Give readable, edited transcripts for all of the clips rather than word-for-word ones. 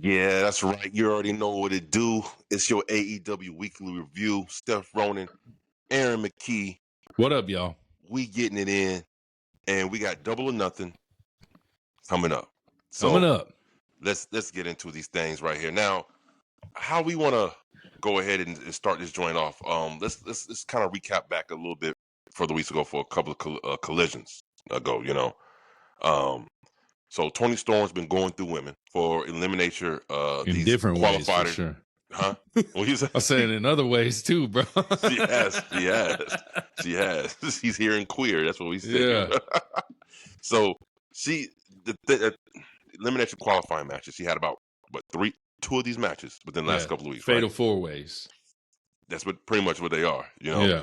Yeah, that's right. You already know what it do. It's your AEW weekly review. Steph Ronan, Aaron McKee. What up, y'all? We getting it in, and we got Double or Nothing coming up. Let's get into these things right here. Now, how we want to go ahead and start this joint off. Let's kind of recap back a little bit for the weeks ago for a couple of collisions ago. So Tony Storm's been going through women for elimination. In these different ways, qualifiers. for sure. Huh? What you say? I'm saying in other ways too, bro. She has. She's hearing queer. That's what we said. Yeah. So the elimination qualifying matches. She had about two of these matches within the last couple of weeks. Fatal right? 4-ways. That's pretty much what they are. Yeah.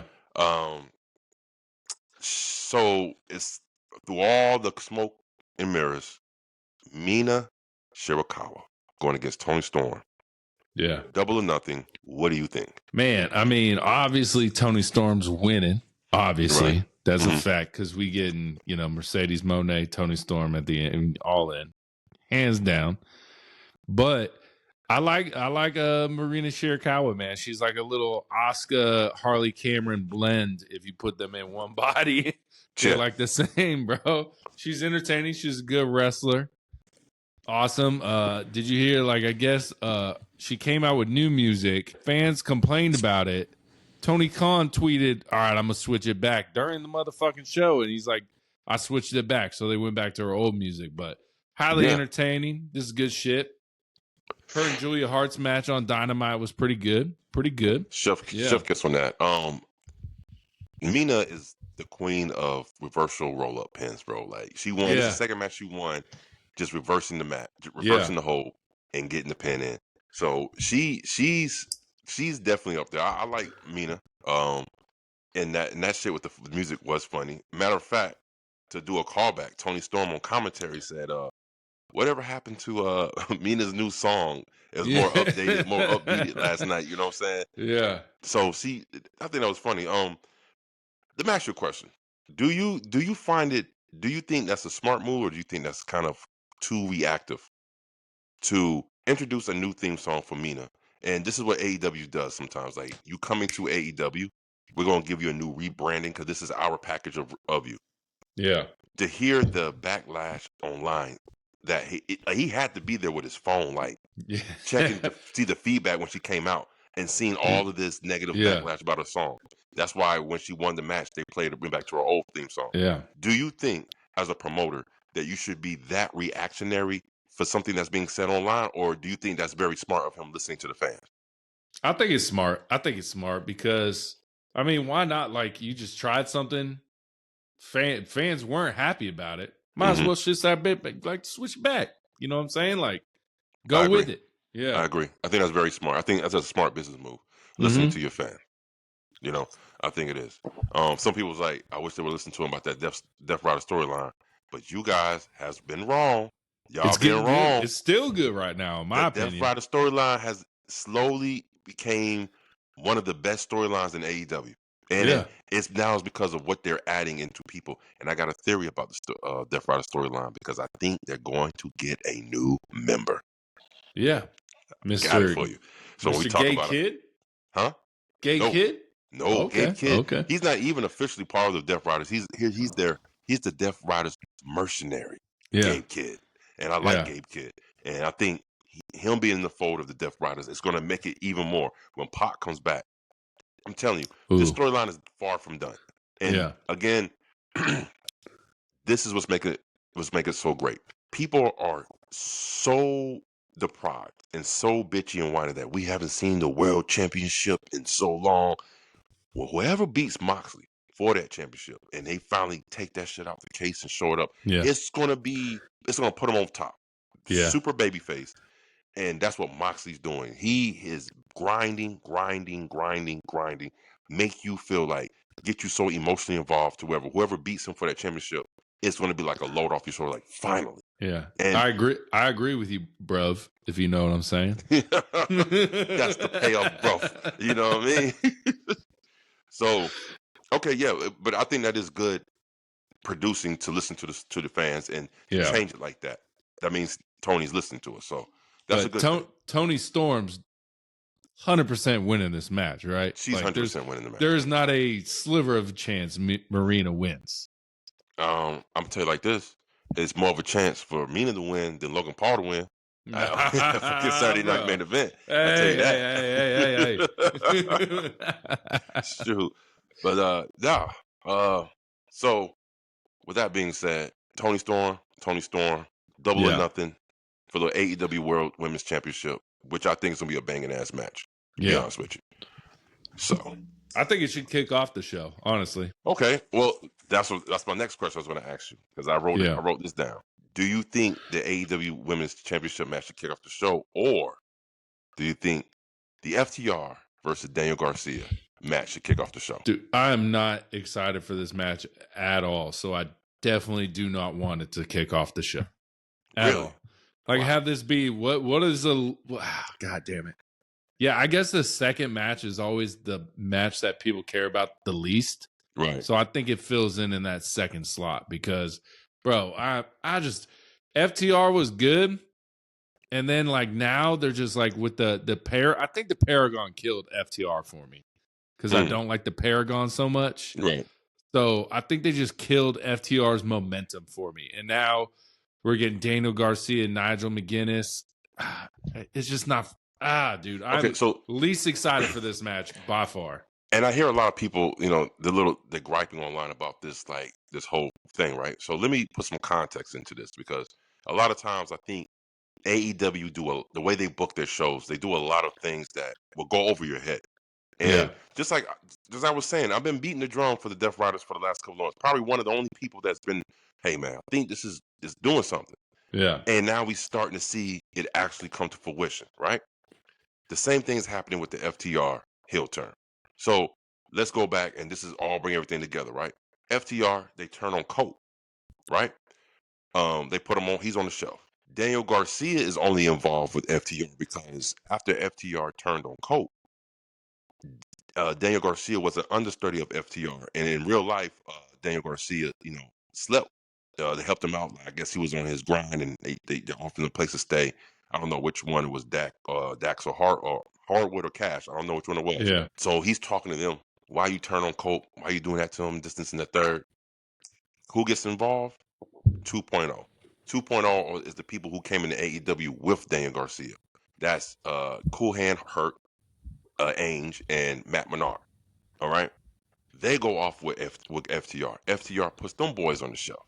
So it's through all the smoke and mirrors. Marina Shirakawa going against Tony Storm. Yeah. Double or Nothing. What do you think? Man, I mean, obviously Tony Storm's winning. Obviously. Right. That's a fact, because we getting, Mercedes Moné, Tony Storm at the end, all in. Hands down. But I like Marina Shirakawa, man. She's like a little Asuka Harley Cameron blend if you put them in one body. They're like the same, bro. She's entertaining. She's a good wrestler. Awesome. Did you hear, I guess she came out with new music. Fans complained about it. Tony Khan tweeted, all right, I'm going to switch it back during the motherfucking show. And he's like, I switched it back. So they went back to her old music. But highly entertaining. This is good shit. Her and Julia Hart's match on Dynamite was pretty good. Chef kiss on that. Mina is the queen of reversal roll-up pins, bro. Like, she won. This is the second match she won, just reversing the match, reversing the hold and getting the pin in. So she's definitely up there. I like Mina. And that shit with the music was funny. Matter of fact, to do a callback, Tony Storm on commentary said, whatever happened to Mina's new song? It was more updated, more upbeat last night. You know what I'm saying? Yeah. So I think that was funny. Let me ask you a question. Do you think that's a smart move, or do you think that's kind of too reactive to introduce a new theme song for Mina? And this is what AEW does sometimes. Like, you coming to AEW, we're gonna give you a new rebranding because this is our package of you. Yeah. To hear the backlash online that he had to be there with his phone, checking to see the feedback when she came out and seeing all of this negative backlash about her song. That's why when she won the match, they played it, bring back to her old theme song. Yeah. Do you think, as a promoter, that you should be that reactionary for something that's being said online, or do you think that's very smart of him listening to the fans? I think it's smart because, I mean, why not? Like, you just tried something. Fans weren't happy about it. Might as well just switch back. You know what I'm saying? Like, go with it. Yeah. I agree. I think that's very smart. I think that's a smart business move. Listening to your fan. I think it is. Some people was like, I wish they would listen to him about that Death Rider storyline. But you guys has been wrong. Y'all been wrong. Good. It's still good right now, in my opinion. Death Rider storyline has slowly became one of the best storylines in AEW. And it's because of what they're adding into people. And I got a theory about the Death Rider storyline, because I think they're going to get a new member. Yeah. Got it for you. So Mr. when we talk Gay about Kid? it. Huh? Gay Kid? No, Gay Kid. Okay. He's not even officially part of the Death Riders. He's the Death Riders mercenary. Gabe Kid. And I like Gabe Kid. And I think him being in the fold of the Death Riders is going to make it even more when Pac comes back. I'm telling you, this storyline is far from done. And again, this is what's making it so great. People are so deprived and so bitchy and whiny that we haven't seen the world championship in so long. Well, whoever beats Moxley for that championship and they finally take that shit out the case and show it up, it's gonna put him on top. Super babyface. And that's what Moxley's doing. He is grinding, make you feel like, get you so emotionally involved to whoever beats him for that championship, it's going to be like a load off your shoulder, like, finally. Yeah. And I agree with you, bruv, if you know what I'm saying. That's the payoff, bruv. You know what I mean? So, okay, but I think that is good producing to listen to the fans and change it like that. That means Tony's listening to us. So That's a good thing. Toni Storm's 100% winning this match, right? She's 100% winning the match. There's not a sliver of a chance Marina wins. I'm gonna tell you like this: it's more of a chance for Marina to win than Logan Paul to win. Fucking Saturday night main event. I tell you that. Hey. Shoot, but yeah. So with that being said, Toni Storm, Double or Nothing for the AEW World Women's Championship, which I think is gonna be a banging ass match. To be honest with you. So I think it should kick off the show, honestly. Okay. Well, that's my next question I was going to ask you, because I wrote this down. Do you think the AEW Women's Championship match should kick off the show, or do you think the FTR versus Daniel Garcia match should kick off the show? Dude, I am not excited for this match at all, so I definitely do not want it to kick off the show at all. Like, have this be what is the God damn it. Yeah, I guess the second match is always the match that people care about the least. Right. So I think it fills in that second slot because, bro, I just FTR was good, and then like now they're just like with the pair. I think the Paragon killed FTR for me because I don't like the Paragon so much. Right. So I think they just killed FTR's momentum for me, and now we're getting Daniel Garcia and Nigel McGuinness. It's just not. Dude, I'm least excited for this match by far. And I hear a lot of people, they're griping online about this, like this whole thing, right? So let me put some context into this, because a lot of times I think AEW the way they book their shows, they do a lot of things that will go over your head. And just like as I was saying, I've been beating the drum for the Death Riders for the last couple of months. Probably one of the only people that's been, hey man, I think this is doing something. Yeah. And now we starting to see it actually come to fruition, right? The same thing is happening with the FTR heel turn. So let's go back, and this is all bring everything together, right? FTR, they turn on Colt, right? They put him on, he's on the shelf. Daniel Garcia is only involved with FTR because after FTR turned on Colt, Daniel Garcia was an understudy of FTR, and in real life, Daniel Garcia, slept. They helped him out. I guess he was on his grind, and they offered him a place to stay. I don't know which one it was, Dax or Hardwood or Cash. I don't know which one it was. Yeah. So he's talking to them. Why you turn on Colt? Why you doing that to him? This and the third. Who gets involved? 2.0. 2.0 is the people who came into AEW with Daniel Garcia. That's Cool Hand, Hurt, Ainge, and Matt Menard. All right? They go off with FTR. FTR puts them boys on the shelf.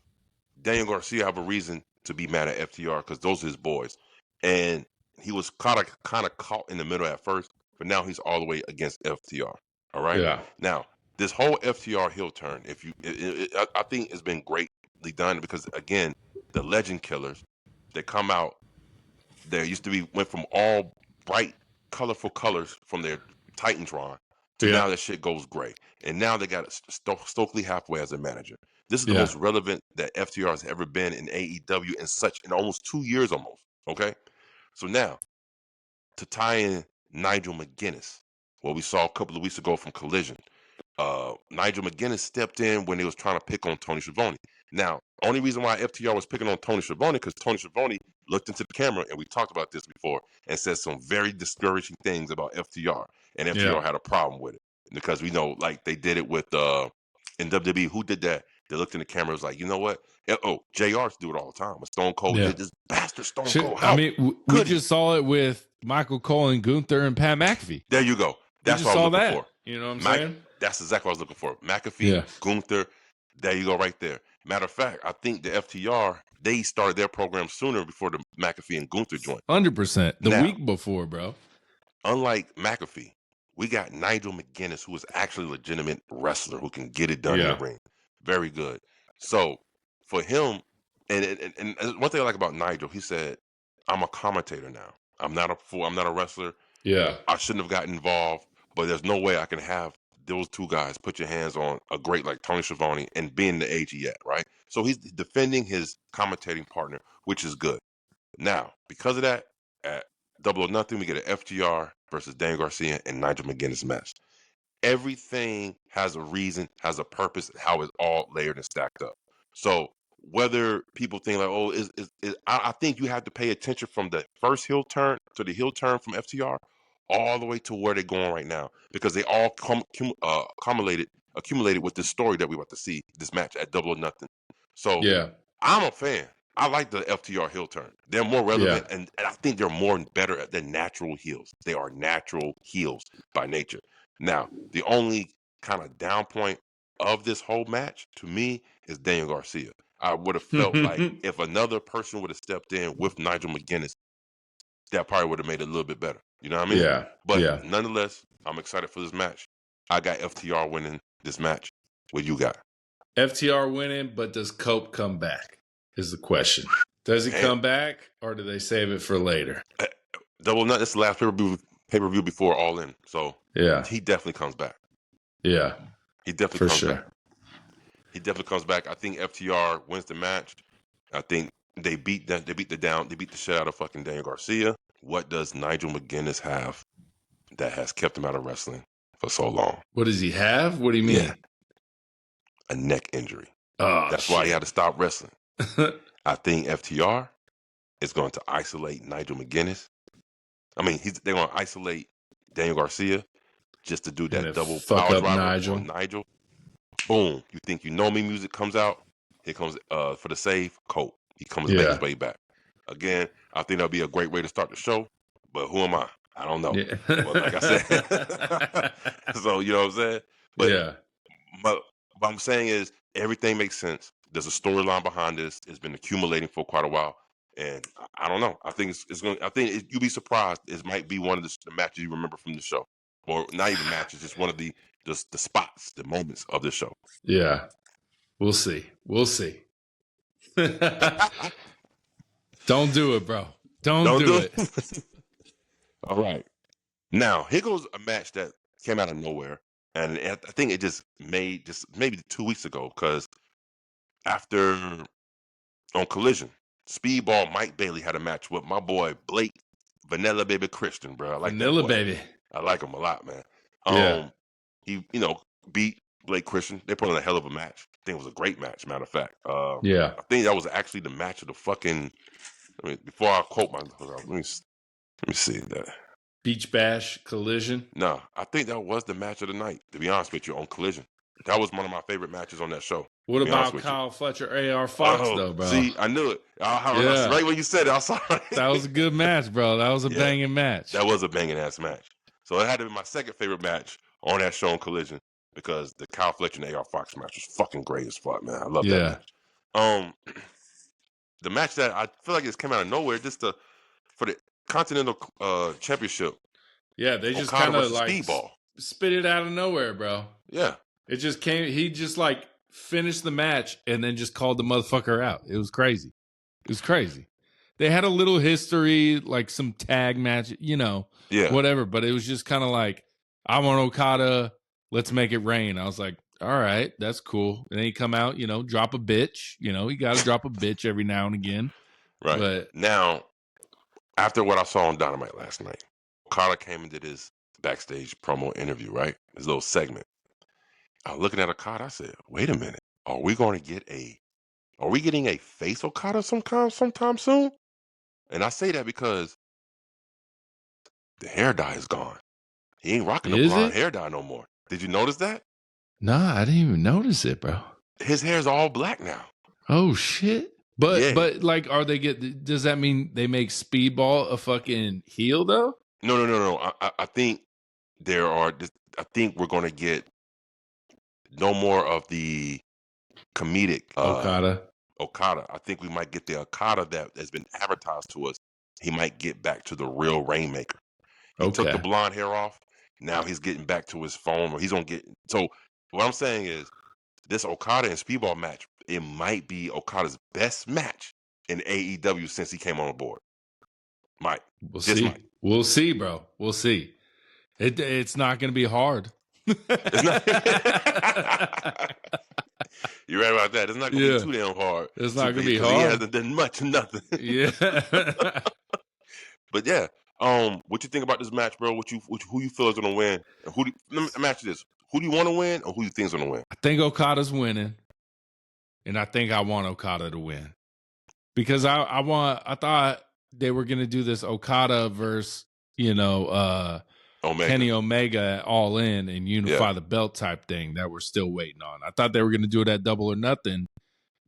Daniel Garcia have a reason to be mad at FTR because those are his boys. And he was kind of caught in the middle at first, but now he's all the way against FTR. All right. Yeah. Now this whole FTR heel turn, I think it's been greatly done because again, the Legend Killers, they come out. There used to be went from all bright, colorful colors from their Titantron to now that shit goes gray, and now they got Stokely Halfway as a manager. This is the most relevant that FTR has ever been in AEW in almost 2 years almost. Okay. So now, to tie in Nigel McGuinness, what we saw a couple of weeks ago from Collision, Nigel McGuinness stepped in when they was trying to pick on Tony Schiavone. Now, only reason why FTR was picking on Tony Schiavone because Tony Schiavone looked into the camera, and we talked about this before, and said some very discouraging things about FTR, and FTR had a problem with it because we know, like they did it with in WWE. Who did that? They looked in the camera, was like, you know what? JR's do it all the time. With Stone Cold did this bastard Stone Cold. I mean, we just saw it with Michael Cole and Gunther and Pat McAfee. There you go. That's what I was looking for. You know what I'm saying? That's exactly what I was looking for. McAfee, Gunther. There you go, right there. Matter of fact, I think the FTR, they started their program sooner before the McAfee and Gunther joined. 100%. The week before, bro. Unlike McAfee, we got Nigel McGuinness, who is actually a legitimate wrestler who can get it done in the ring. Very good. So for him, and one thing I like about Nigel, he said, I'm a commentator now. I'm not a wrestler. Yeah. I shouldn't have gotten involved, but there's no way I can have those two guys put your hands on a great like Tony Schiavone and being the age he at, right? So he's defending his commentating partner, which is good. Now, because of that, at Double or Nothing, we get an FTR versus Daniel Garcia and Nigel McGuinness match. Everything has a reason, has a purpose, how it's all layered and stacked up. So whether people think like, oh, I think you have to pay attention from the first heel turn to the heel turn from FTR all the way to where they're going right now, because they all accumulated with this story that we're about to see, this match at Double or Nothing. So I'm a fan. I like the FTR heel turn. They're more relevant, and I think they're more and better than natural heels. They are natural heels by nature. Now, the only kind of down point of this whole match to me is Daniel Garcia. I would have felt like if another person would have stepped in with Nigel McGuinness, that probably would have made it a little bit better. You know what I mean? Yeah. But nonetheless, I'm excited for this match. I got FTR winning this match. What you got? FTR winning, but does Colt come back? Is the question. Does he come back, or do they save it for later? Double Nut. This is the last pay-per-view before All In. So he definitely comes back. Yeah. He definitely comes back. He definitely comes back. I think FTR wins the match. I think they beat the shit out of fucking Daniel Garcia. What does Nigel McGuinness have that has kept him out of wrestling for so long? What does he have? What do you mean? A neck injury. Oh, that's why he had to stop wrestling. I think FTR is going to isolate Nigel McGuinness. I mean, they're going to isolate Daniel Garcia just to do that double power driver on Nigel. Boom. You think you know me music comes out. Here comes for the save, Colt. He comes back his way back. Again, I think that'll be a great way to start the show. But who am I? I don't know. Yeah. Well, like I said. So, you know what I'm saying? But, but what I'm saying is everything makes sense. There's a storyline behind this. It's been accumulating for quite a while. And I don't know. I think it's going. I think you'll be surprised. It might be one of the matches you remember from the show, or not even matches. Just one of the spots, the moments of the show. Yeah, we'll see. We'll see. Don't do it, bro. Don't do it. All right. Now here goes a match that came out of nowhere, and I think it just made maybe 2 weeks ago, because after on Collision, Speedball Mike Bailey had a match with my boy Blake Vanilla Baby Christian, bro. I like Vanilla that boy. Baby. I like him a lot, man. He beat Blake Christian. They put on a hell of a match. I think it was a great match, matter of fact. I think that was actually the match of the fucking. I mean, before I quote let me see that. Beach Bash Collision? No, I think that was the match of the night, to be honest with you, on Collision. That was one of my favorite matches on that show. What about Kyle Fletcher, AR Fox, though, bro? See, I knew it. Right when you said it, I saw it. That was a good match, bro. That was a banging match. That was a banging-ass match. So it had to be my second favorite match on that show on Collision, because the Kyle Fletcher and AR Fox match was fucking great as fuck, man. I love that match. The match that I feel like it came out of nowhere, for the Continental Championship. Yeah, they just kind of like spit it out of nowhere, bro. Yeah. It just came. He just like finished the match and then just called the motherfucker out. It was crazy. They had a little history, like some tag match, whatever. But it was just kind of like, I want Okada. Let's make it rain. I was like, all right, that's cool. And then he come out, drop a bitch. You got to drop a bitch every now and again. Right. But now, after what I saw on Dynamite last night, Okada came and did his backstage promo interview, right? His little segment. I was looking at Okada. I said, wait a minute. Are we getting a face Okada sometime soon? And I say that because the hair dye is gone. He ain't rocking the blonde hair dye no more. Did you notice that? Nah, I didn't even notice it, bro. His hair's all black now. Oh shit. But like, does that mean they make Speedball a fucking heel though? No. I think I think we're going to get no more of the comedic Okada. I think we might get the Okada that has been advertised to us. He might get back to the real Rainmaker. He took the blonde hair off. Now he's getting back to his phone, or he's going to get. So what I'm saying is, this Okada and Speedball match, it might be Okada's best match in AEW since he came on board. Might. We'll see. We'll see, bro. We'll see. It's not going to be hard. It's not. You're right about that. It's not going to be too damn hard. It's not going to be hard. He hasn't done much of nothing. Yeah. But yeah, what you think about this match, bro? Who you feel is going to win? And let me ask you this: who do you want to win, or who you think is going to win? I think Okada's winning. and I think I want Okada to win because I thought they were gonna do this Okada versus Omega. Kenny Omega All In and unify the belt type thing that we're still waiting on. I thought they were gonna do it at Double or Nothing,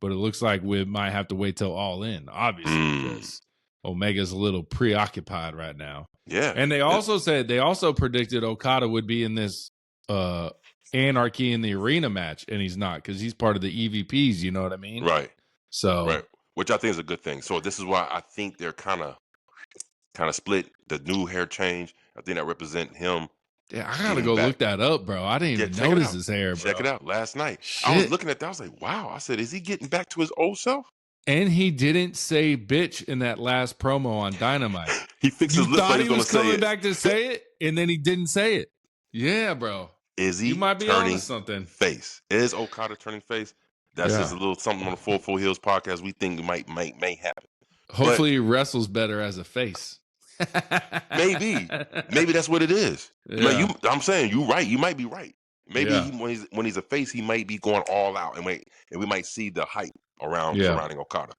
but it looks like we might have to wait till All In, obviously, because Omega's a little preoccupied right now. Yeah, and they also predicted Okada would be in this Anarchy in the Arena match, and he's not because he's part of the EVPs. You know what I mean? Right. So, right, which I think is a good thing. So this is why I think they're kind of split. The new hair change, I think that represent him. Yeah, I gotta go look that up, bro. I didn't even notice his hair, bro. Check it out. Last night, I was looking at that. I was like, wow. I said, is he getting back to his old self? And he didn't say bitch in that last promo on Dynamite. He fixed his lips like he was coming back to say it, and then he didn't say it. Yeah, bro. Is he? You might be onto something. Face. Is Okada turning face? That's just a little something on the Full Heelz podcast we think may happen. Hopefully, he wrestles better as a face. Maybe that's what it is. Yeah. I'm saying you're right. You might be right. Maybe when he's a face, he might be going all out, and we might see the hype surrounding Okada.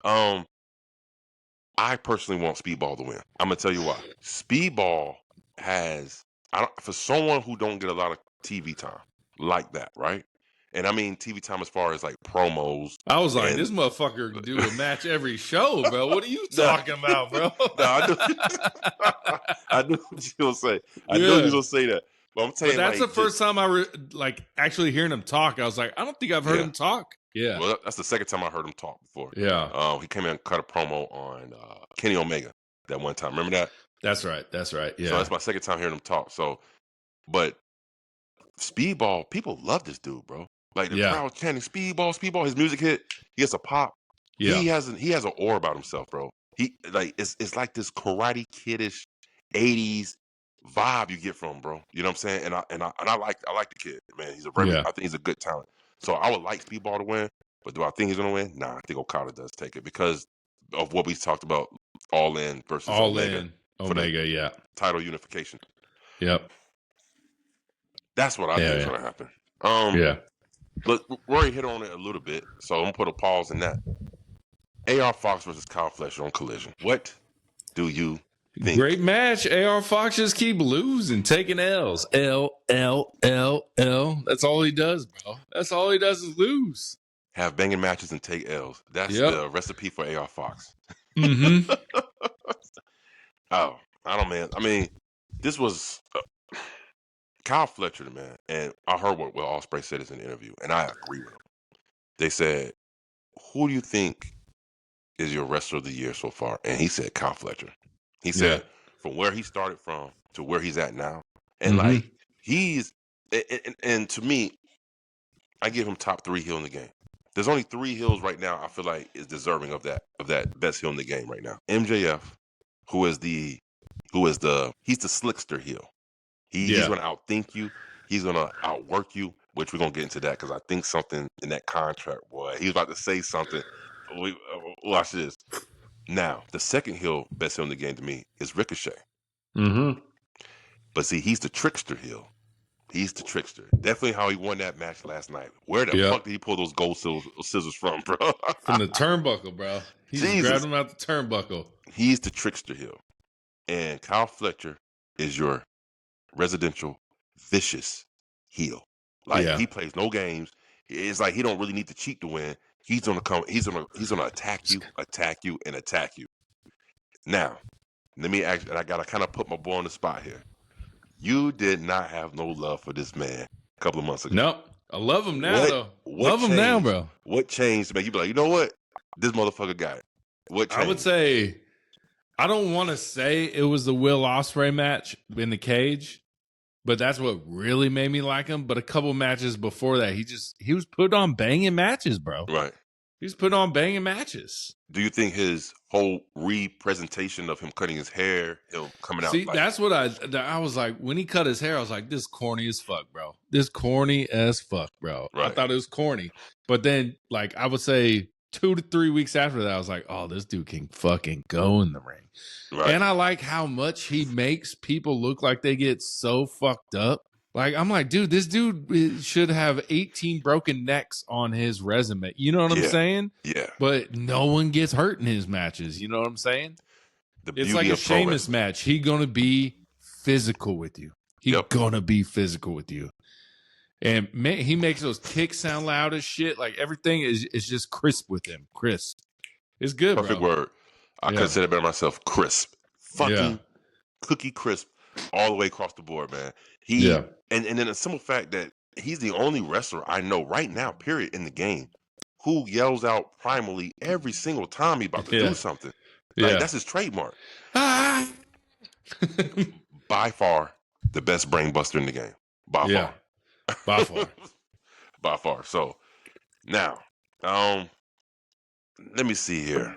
I personally want Speedball to win. I'm gonna tell you why. Speedball has for someone who don't get a lot of TV time like that, right? And I mean TV time as far as like promos. I was like, this motherfucker can do a match every show, bro. What are you talking about, bro? I knew what you were gonna say. I knew you were gonna say that. But I'm telling you, that's the first time I actually hearing him talk. I was like, I don't think I've heard him talk. Yeah. Well, that's the second time I heard him talk before. Yeah. He came in and cut a promo on Kenny Omega that one time. Remember that? That's right. Yeah. So that's my second time hearing him talk. So, but Speedball, people love this dude, bro. Like the crowd chanting Speedball. His music hit. He gets a pop. Yeah. He has an aura about himself, bro. He it's like this Karate Kiddish 80s vibe you get from him, bro. You know what I'm saying? And I like the kid, man. He's I think he's a good talent. So I would like Speedball to win, but do I think he's gonna win? Nah, I think Okada does take it because of what we talked about, All In versus Omega title unification. Yep. That's what I think is gonna happen. Look, Rory hit on it a little bit, so I'm gonna put a pause in that. AR Fox versus Kyle Fletcher on Collision. What do you think? Great match. AR Fox just keep losing, taking L's. L. That's all he does, bro. That's all he does is lose. Have banging matches and take L's. That's the recipe for AR Fox. Mm-hmm. Oh, I don't, man. I mean, this was Kyle Fletcher, man. And I heard what Will Ospreay said in the interview, and I agree with him. They said, who do you think is your wrestler of the year so far? And he said Kyle Fletcher. He said from where he started from to where he's at now. And like he's and to me, I give him top 3 heel in the game. There's only 3 heels right now I feel like is deserving of that best heel in the game right now. MJF, he's the slickster heel. He's gonna outthink you, he's gonna outwork you, which we're gonna get into that because I think something in that contract, boy. He was about to say something. Watch this. Now, the second best heel in the game to me is Ricochet. Mm-hmm. But see, he's the trickster heel. He's the trickster. Definitely how he won that match last night. Where the fuck did he pull those gold scissors from, bro? From the turnbuckle, bro. He grabbed him out the turnbuckle. He's the trickster heel. And Kyle Fletcher is your residential vicious heel. Like he plays no games. It's like he don't really need to cheat to win. He's gonna come. He's gonna attack you, and attack you. Now, let me ask. And I gotta kind of put my boy on the spot here. You did not have no love for this man a couple of months ago. Nope. I love him now, though. Love him now, bro. What changed to make you be like, you know what? This motherfucker got it. What changed? I would say, I don't want to say it was the Will Ospreay match in the cage, but that's what really made me like him. But a couple matches before that, he was put on banging matches, bro. Right. He was put on banging matches. Do you think his whole re-presentation of him cutting his hair, him coming out? See, that's what I was like, when he cut his hair, I was like, this corny as fuck, bro. This corny as fuck, bro. Right. I thought it was corny. But then, like, I would say 2 to 3 weeks after that, I was like, oh, this dude can fucking go in the ring. Right. And I like how much he makes people look like they get so fucked up. Like, I'm like, dude, this dude should have 18 broken necks on his resume. You know what I'm saying? Yeah. But no one gets hurt in his matches. You know what I'm saying? It's like a Sheamus match. He gonna be physical with you. He gonna be physical with you. And man, he makes those kicks sound loud as shit. Like everything is just crisp with him. Crisp. It's good, Perfect bro. word. I couldn't say that better myself. Crisp. Fucking cookie crisp all the way across the board, man. And then the simple fact that he's the only wrestler I know right now, period, in the game, who yells out primally every single time he's about to do something. Like, that's his trademark. By far, the best brain buster in the game. By far. By far. By far. So, now, let me see here.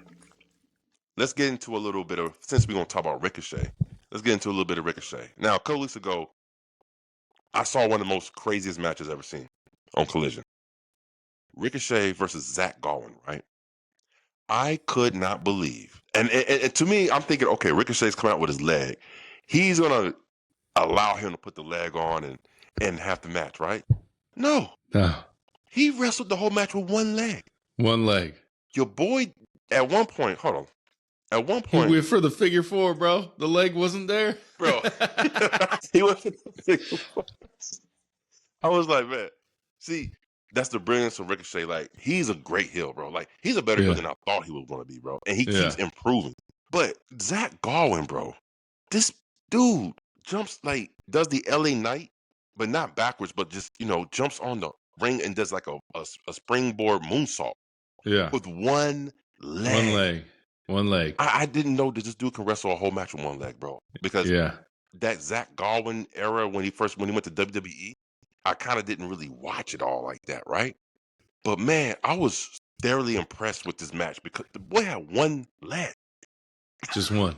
Let's get into a little bit of, since we're going to talk about Ricochet, let's get into a little bit of Ricochet. Now, a couple weeks ago, I saw one of the most craziest matches I've ever seen on Collision. Ricochet versus Zach Gowen, right? I could not believe. And to me, I'm thinking, okay, Ricochet's coming out with his leg. He's going to allow him to put the leg on and have the match, right? No. He wrestled the whole match with one leg. One leg. Your boy, at one point, hold on. At one point, he went for the figure four, bro. The leg wasn't there, bro. He went for the figure four. I was like, man, see, that's the brilliance of Ricochet. Like, he's a great heel, bro. Like, he's a better heel than I thought he was going to be, bro. And he keeps improving. But Zach Gowen, bro, this dude jumps, like, does the LA Knight, but not backwards, but just, jumps on the ring and does like a springboard moonsault. Yeah. With one leg. One leg. I didn't know that this dude can wrestle a whole match with one leg, bro. Because that Zach Gowen era when he went to WWE, I kind of didn't really watch it all like that, right? But man, I was thoroughly impressed with this match because the boy had one leg. Just one.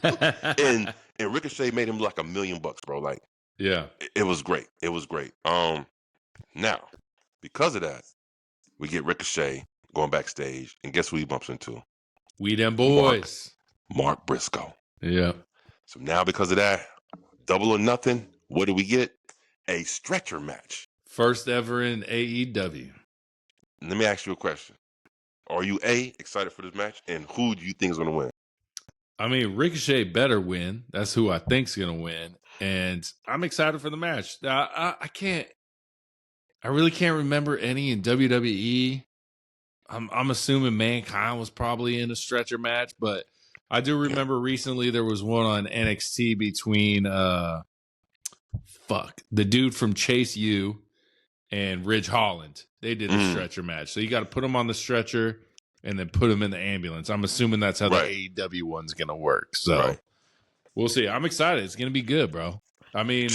and Ricochet made him like $1 million, bro. Like, it was great. It was great. Now, because of that, we get Ricochet going backstage, and guess who he bumps into? We them boys. Mark Briscoe. Yeah. So now because of that, Double or Nothing, what do we get? A stretcher match. First ever in AEW. Let me ask you a question. Are you excited for this match? And who do you think is going to win? I mean, Ricochet better win. That's who I think's going to win. And I'm excited for the match. I really can't remember any in WWE. I'm assuming Mankind was probably in a stretcher match, but I do remember recently there was one on NXT between the dude from Chase U and Ridge Holland. They did a stretcher match. So you got to put them on the stretcher and then put them in the ambulance. I'm assuming that's how the AEW one's going to work. So we'll see. I'm excited. It's going to be good, bro. I mean,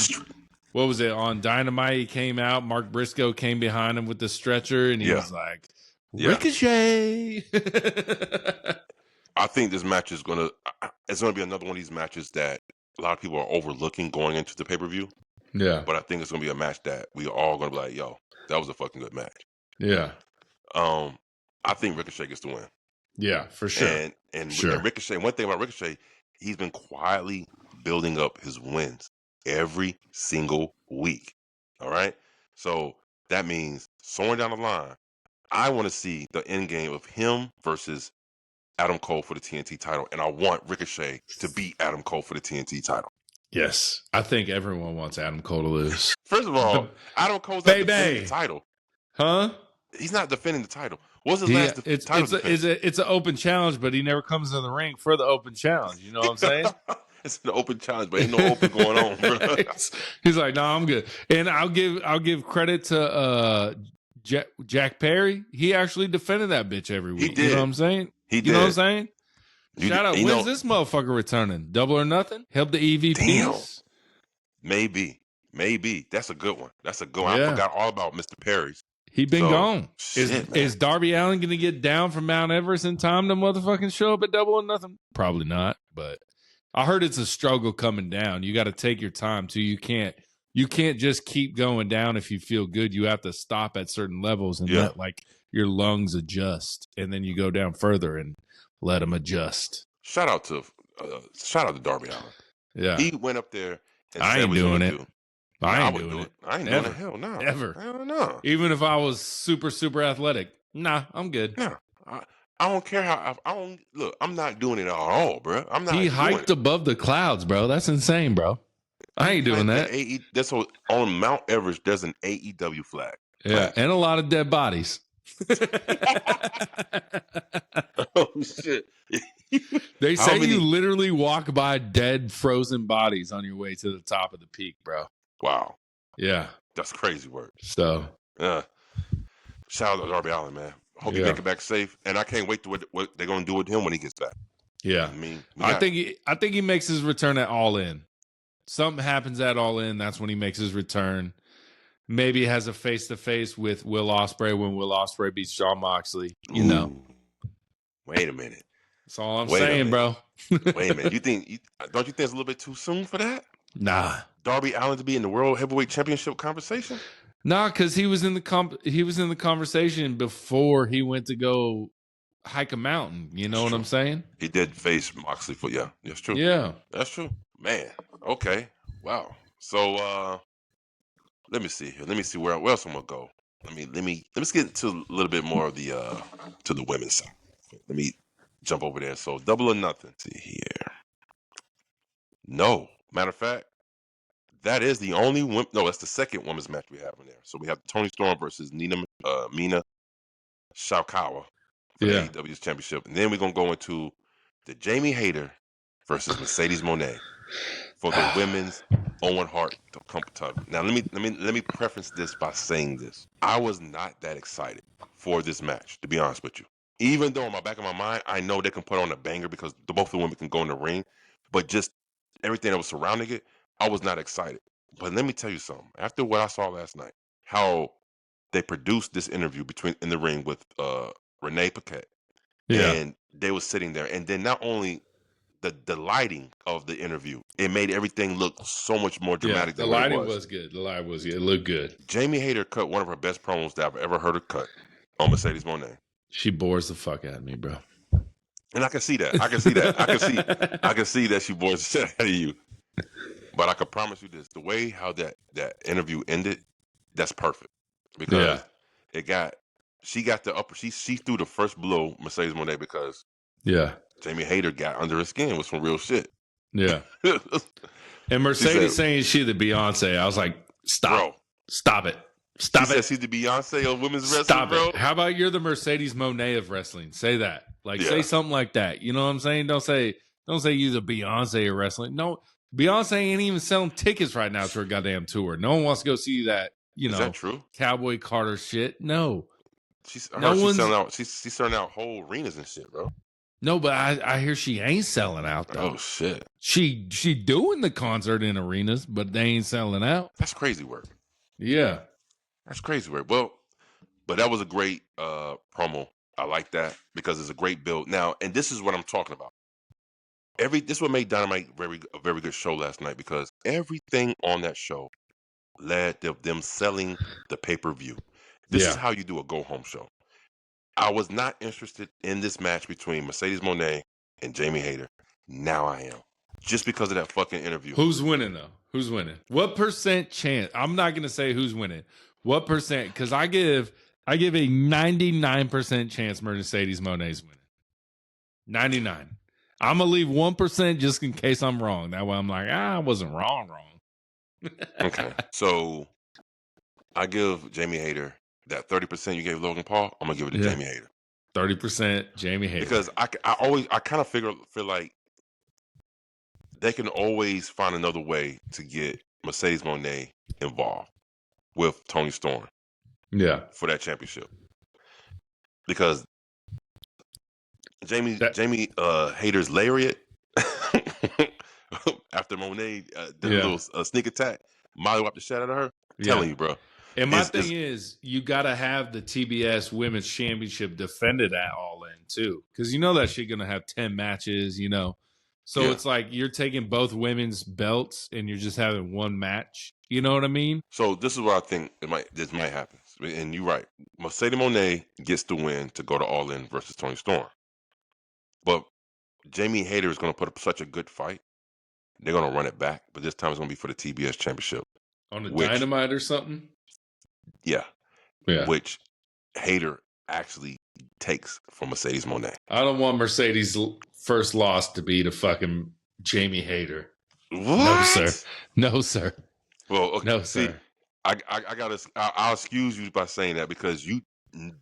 what was it? On Dynamite, he came out. Mark Briscoe came behind him with the stretcher, and he was like, Ricochet. I think this match is going to be another one of these matches that a lot of people are overlooking going into the pay-per-view. Yeah. But I think it's going to be a match that we all going to be like, yo, that was a fucking good match. Yeah. I think Ricochet gets to win. Yeah, for sure. And Ricochet, one thing about Ricochet, he's been quietly building up his wins every single week. All right? So that means somewhere down the line, I want to see the end game of him versus Adam Cole for the TNT title. And I want Ricochet to beat Adam Cole for the TNT title. Yes. I think everyone wants Adam Cole to lose. First of all, Adam Cole's not defending the title. Huh? He's not defending the title. What's his last title defense? It's an open challenge, but he never comes in the ring for the open challenge. You know what I'm saying? It's an open challenge, but ain't no open going on, bro. He's like, no, I'm good. And I'll give credit to Jack Perry. He actually defended that bitch every week. He did. You know what I'm saying? He did. You know what I'm saying? Shout out. When's this motherfucker returning? Double or Nothing? Help the EVPs? Damn. Maybe. That's a good one. I forgot all about Mr. Perry's. He been gone. Is Darby Allen going to get down from Mount Everest in time to motherfucking show up at Double or Nothing? Probably not, but I heard it's a struggle coming down. You got to take your time too. You can't just keep going down if you feel good. You have to stop at certain levels and let like your lungs adjust, and then you go down further and let them adjust. Shout out to Darby Allen. Yeah, he went up there. And I ain't doing it. I ain't doing it. I ain't doing it. Hell no. Ever. Hell no. Even if I was super, super athletic. Nah, I'm good. No. I don't care how. I don't look. I'm not doing it at all, bro. I'm not. He hiked above the clouds, bro. That's insane, bro. I ain't doing that. That's what, on Mount Everest. There's an AEW flag. Yeah, and a lot of dead bodies. Oh shit! They say you literally walk by dead, frozen bodies on your way to the top of the peak, bro. Wow. Yeah, that's crazy work. So, shout out to Darby Allen, man. Hope you make it back safe, and I can't wait to what they're gonna do with him when he gets back. Yeah, I think he makes his return at All In. Something happens at All In. That's when he makes his return. Maybe he has a face-to-face with Will Ospreay when Will Ospreay beats Jon Moxley. You know. Wait a minute. That's all I'm saying, bro. Wait a minute. Don't you think it's a little bit too soon for that? Nah. Darby Allen to be in the World Heavyweight Championship conversation? Nah, because he was in the conversation before he went to go hike a mountain. You know what I'm saying? He did face Moxley for that's true. Yeah. That's true. Man. Okay. Wow. So let me see here. Let me see where else I'm gonna go. Let's get into a little bit more of the to the women's side. Let me jump over there. So Double or Nothing. Let's see here. No. Matter of fact, that is the only woman. No, that's the second women's match we have in there. So we have Toni Storm versus Mina Shirakawa for the AEW's championship, and then we're gonna go into the Jamie Hayter versus Mercedes Moné for the women's Owen Hart title. Now let me preface this by saying this: I was not that excited for this match, to be honest with you. Even though in my back of my mind, I know they can put on a banger because both the women can go in the ring, but just everything that was surrounding it, I was not excited. But let me tell you something. After what I saw last night, how they produced this interview in the ring with Renee Paquette, and they were sitting there, and then not only the lighting of the interview, it made everything look so much more dramatic. The lighting was good. The lighting was good. It looked good. Jamie Hayter cut one of her best promos that I've ever heard her cut on Mercedes Moné. She bores the fuck out of me, bro. And I can see that. I can see that she bores the shit out of you. But I can promise you this: the way how that interview ended, that's perfect. Because she got the upper. She threw the first blow, Mercedes Moné, because Jamie Hayter got under her skin with some real shit. Yeah. And Mercedes saying she the Beyonce, I was like, stop it. Stop it. She's the Beyonce of women's wrestling. Stop bro. it. How about you're the Mercedes Moné of wrestling? Say that. Say something like that. You know what I'm saying? Don't say you're the Beyonce of wrestling. No, Beyonce ain't even selling tickets right now to her goddamn tour. No one wants to go see that. Is that true? Cowboy Carter shit. No. She's selling out whole arenas and shit, bro. No, but I hear she ain't selling out though. Oh shit. She doing the concert in arenas, but they ain't selling out. That's crazy work. Yeah. That's crazy work. Well, but that was a great promo. I like that because it's a great build. Now, and this is what I'm talking about. This what made Dynamite a very good show last night, because everything on that show led to them selling the pay-per-view. This is how you do a go-home show. I was not interested in this match between Mercedes Moné and Jamie Hayter. Now I am. Just because of that fucking interview. Who's winning, though? Who's winning? What percent chance? I'm not going to say who's winning. What percent? Because I give a 99% chance Mercedes Moné's winning. 99. I'm going to leave 1% just in case I'm wrong. That way I'm like, I wasn't wrong. Okay. So I give Jamie Hayter that 30% you gave Logan Paul. I'm going to give it to Jamie Hayter. 30% Jamie Hayter. Because I kind of feel like they can always find another way to get Mercedes Moné involved with Toni Storm. Yeah. For that championship. Because Jamie Hayter's lariat after Moné did a little sneak attack, Molly wiped the shit out of her. I'm telling you, bro. And my thing is, you got to have the TBS Women's Championship defended at All In, too. Because you know that shit going to have 10 matches, So it's like you're taking both women's belts and you're just having one match. You know what I mean? So this is what I think this might happen. And you're right. Mercedes Moné gets the win to go to All In versus Toni Storm. But Jamie Hayter is going to put up such a good fight. They're going to run it back. But this time it's going to be for the TBS Championship. On a Dynamite or something? Yeah. Which Hayter actually takes from Mercedes Moné. I don't want Mercedes' first loss to be to fucking Jamie Hayter. What? No, sir. No, sir. Well, okay. No, See, sir. I'll excuse you by saying that because you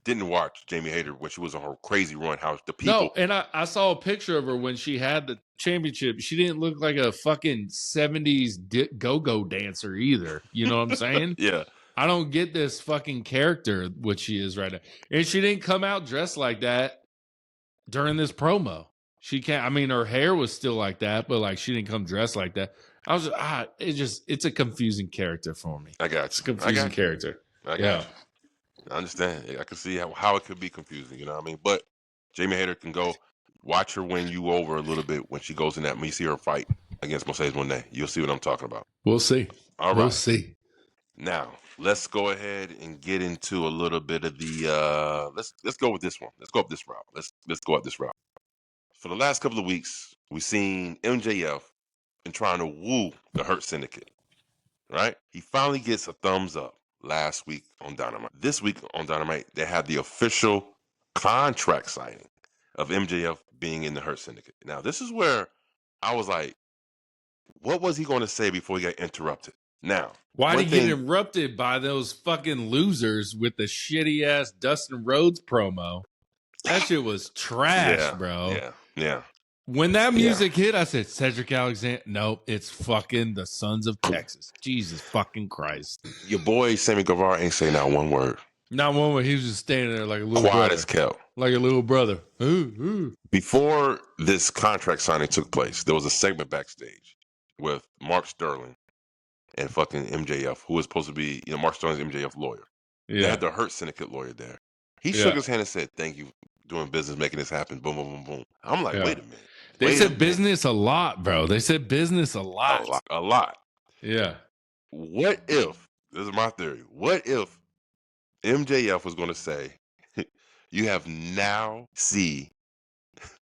didn't watch Jamie Hayter when she was on her crazy run. How the people? No, and I saw a picture of her when she had the championship. She didn't look like a fucking 70s go-go dancer either. You know what I'm saying? Yeah. I don't get this fucking character, what she is right now. And she didn't come out dressed like that during this promo. She can't, I mean, her hair was still like that, but like she didn't come dressed like that. I was it's a confusing character for me. I got you. It's a confusing character. I got you. I understand. I can see how it could be confusing, you know what I mean? But Jamie Hayter can go watch her win you over a little bit when she goes in that. When you see her fight against Mercedes Moné, you'll see what I'm talking about. We'll see. All right. We'll see. Now, let's go ahead and get into a little bit of the let's go with this one. Let's go up this route. Let's go up this route. For the last couple of weeks, we've seen MJF been trying to woo the Hurt Syndicate. Right? He finally gets a thumbs up last week on Dynamite. This week on Dynamite, they had the official contract signing of MJF being in the Hurt Syndicate. Now, this is where I was like, what was he going to say before he got interrupted? Now, why did he get interrupted by those fucking losers with the shitty ass Dustin Rhodes promo? That shit was trash, bro. Yeah. When that music hit, I said, Cedric Alexander. No, it's fucking the Sons of Texas. Jesus fucking Christ. Your boy Sammy Guevara ain't saying not one word. Not one word. He was just standing there like a little brother. Quiet as kept. Like a little brother. Ooh. Before this contract signing took place, there was a segment backstage with Mark Sterling and fucking MJF, who was supposed to be, Mark Sterling's MJF lawyer. Yeah. They had the Hurt Syndicate lawyer there. He shook his hand and said, thank you for doing business, making this happen. Boom, boom, boom, boom. I'm like, wait a minute. They said business a lot, bro. They said business a lot. A lot. Yeah. What if, this is my theory, what if MJF was going to say, you have now see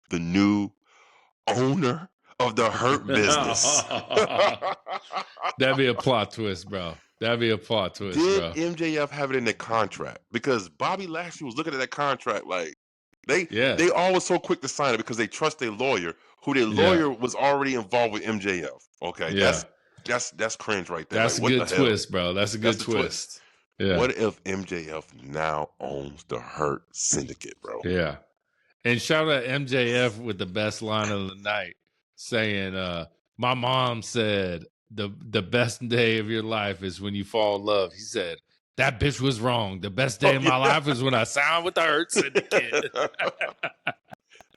the new owner of the Hurt business? That'd be a plot twist, bro. That'd be a plot twist, bro. Did MJF have it in the contract? Because Bobby Lashley was looking at that contract like, they always so quick to sign it because they trust their lawyer, who their lawyer was already involved with MJF. Okay, that's cringe right there. That's like, a good twist, bro. That's a good twist. Yeah. What if MJF now owns the Hurt Syndicate, bro? Yeah. And shout out MJF with the best line of the night, saying, "My mom said the best day of your life is when you fall in love." He said, that bitch was wrong. The best day of my life is when I signed with the Hurt Syndicate.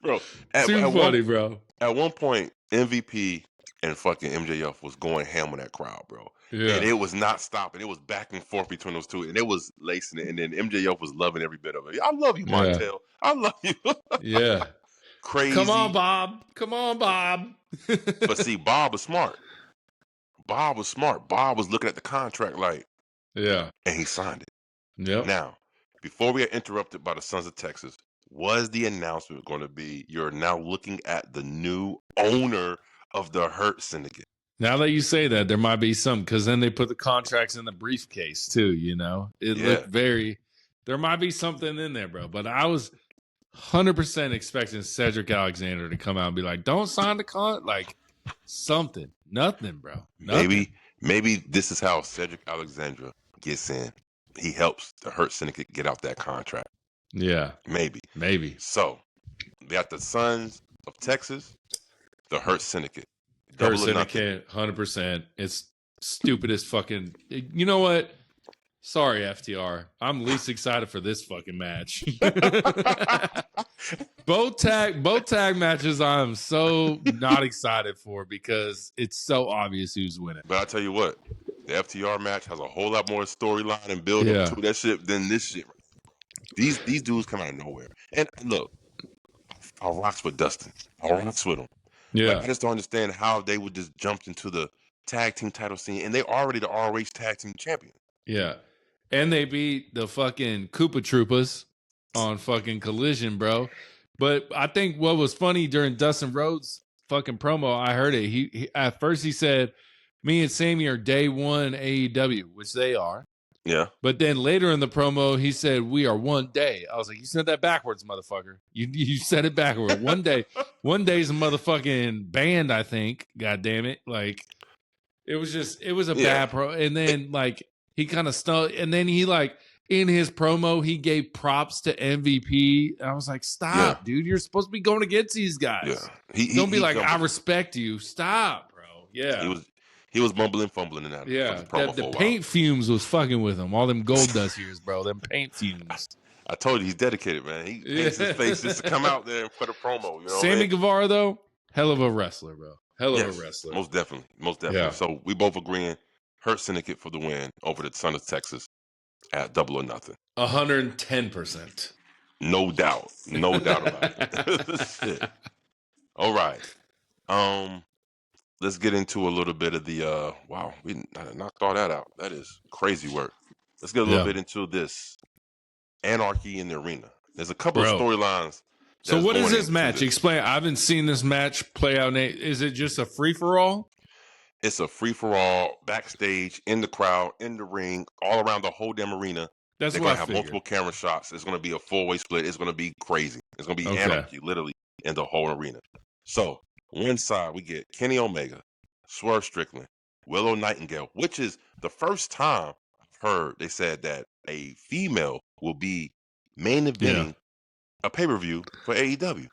Bro, too funny, bro. At one point, MVP and fucking MJF was going ham on that crowd, bro. Yeah. And it was not stopping. It was back and forth between those two. And it was lacing it. And then MJF was loving every bit of it. I love you, Montel. Yeah. I love you. Yeah. Crazy. Come on, Bob. Come on, Bob. But see, Bob was smart. Bob was looking at the contract like, yeah. And he signed it. Yep. Now, before we are interrupted by the Sons of Texas, was the announcement going to be, you're now looking at the new owner of the Hurt Syndicate? Now that you say that, there might be some, because then they put the contracts in the briefcase too, It looked there might be something in there, bro. But I was 100% expecting Cedric Alexander to come out and be like, don't sign the like something. Nothing, bro. Nothing. Maybe this is how Cedric Alexander gets in. He helps the Hurt Syndicate get out that contract. Yeah. Maybe. So, we got the Sons of Texas, the Hurt Syndicate. Hurt Syndicate, 100%. It's stupid as fucking... You know what? Sorry, FTR. I'm least excited for this fucking match. Both tag matches I'm so not excited for because it's so obvious who's winning. But I'll tell you what, the FTR match has a whole lot more storyline and build up to that shit than this shit. These dudes come out of nowhere. And look, I rocks with Dustin. I rocks with him. Yeah. But I just don't understand how they would just jump into the tag team title scene, and they already the ROH tag team champion. Yeah. And they beat the fucking Koopa Troopas on fucking Collision, bro. But I think what was funny during Dustin Rhodes' fucking promo, I heard it. He at first he said, me and Sammy are day one AEW, which they are. Yeah. But then later in the promo, he said, we are one day. I was like, you said that backwards, motherfucker. You said it backward. One day. One day's a motherfucking band, I think. God damn it. Like, it was a bad pro. And then, like, he kind of stuck. And then he, like, in his promo, he gave props to MVP. I was like, stop, dude. You're supposed to be going against these guys. Yeah. Don't be like, I respect you. Stop, bro. Yeah. He was mumbling, fumbling in that. Yeah, the paint fumes was fucking with him. All them gold dust ears, bro. Them paint fumes. I told you he's dedicated, man. He paints his face just to come out there and put a promo. You know, Sammy Guevara, though, hell of a wrestler, bro. Hell of a wrestler. Most definitely. Yeah. So we both agreeing. Hurt Syndicate for the win over the Son of Texas at Double or Nothing. 110%. No doubt. No doubt about it. Shit. All right. Let's get into a little bit of the wow, we knocked all that out. That is crazy work. Let's get a little bit into this anarchy in the arena. There's a couple of storylines. So what is this match? Explain. I haven't seen this match play out. Is it just a free-for-all? It's a free-for-all, backstage, in the crowd, in the ring, all around the whole damn arena. That's They're what going to have multiple camera shots. It's going to be a four-way split. It's going to be crazy. It's going to be anarchy, literally, in the whole arena. So one side, we get Kenny Omega, Swerve Strickland, Willow Nightingale, which is the first time I've heard they said that a female will be main eventing a pay-per-view for AEW.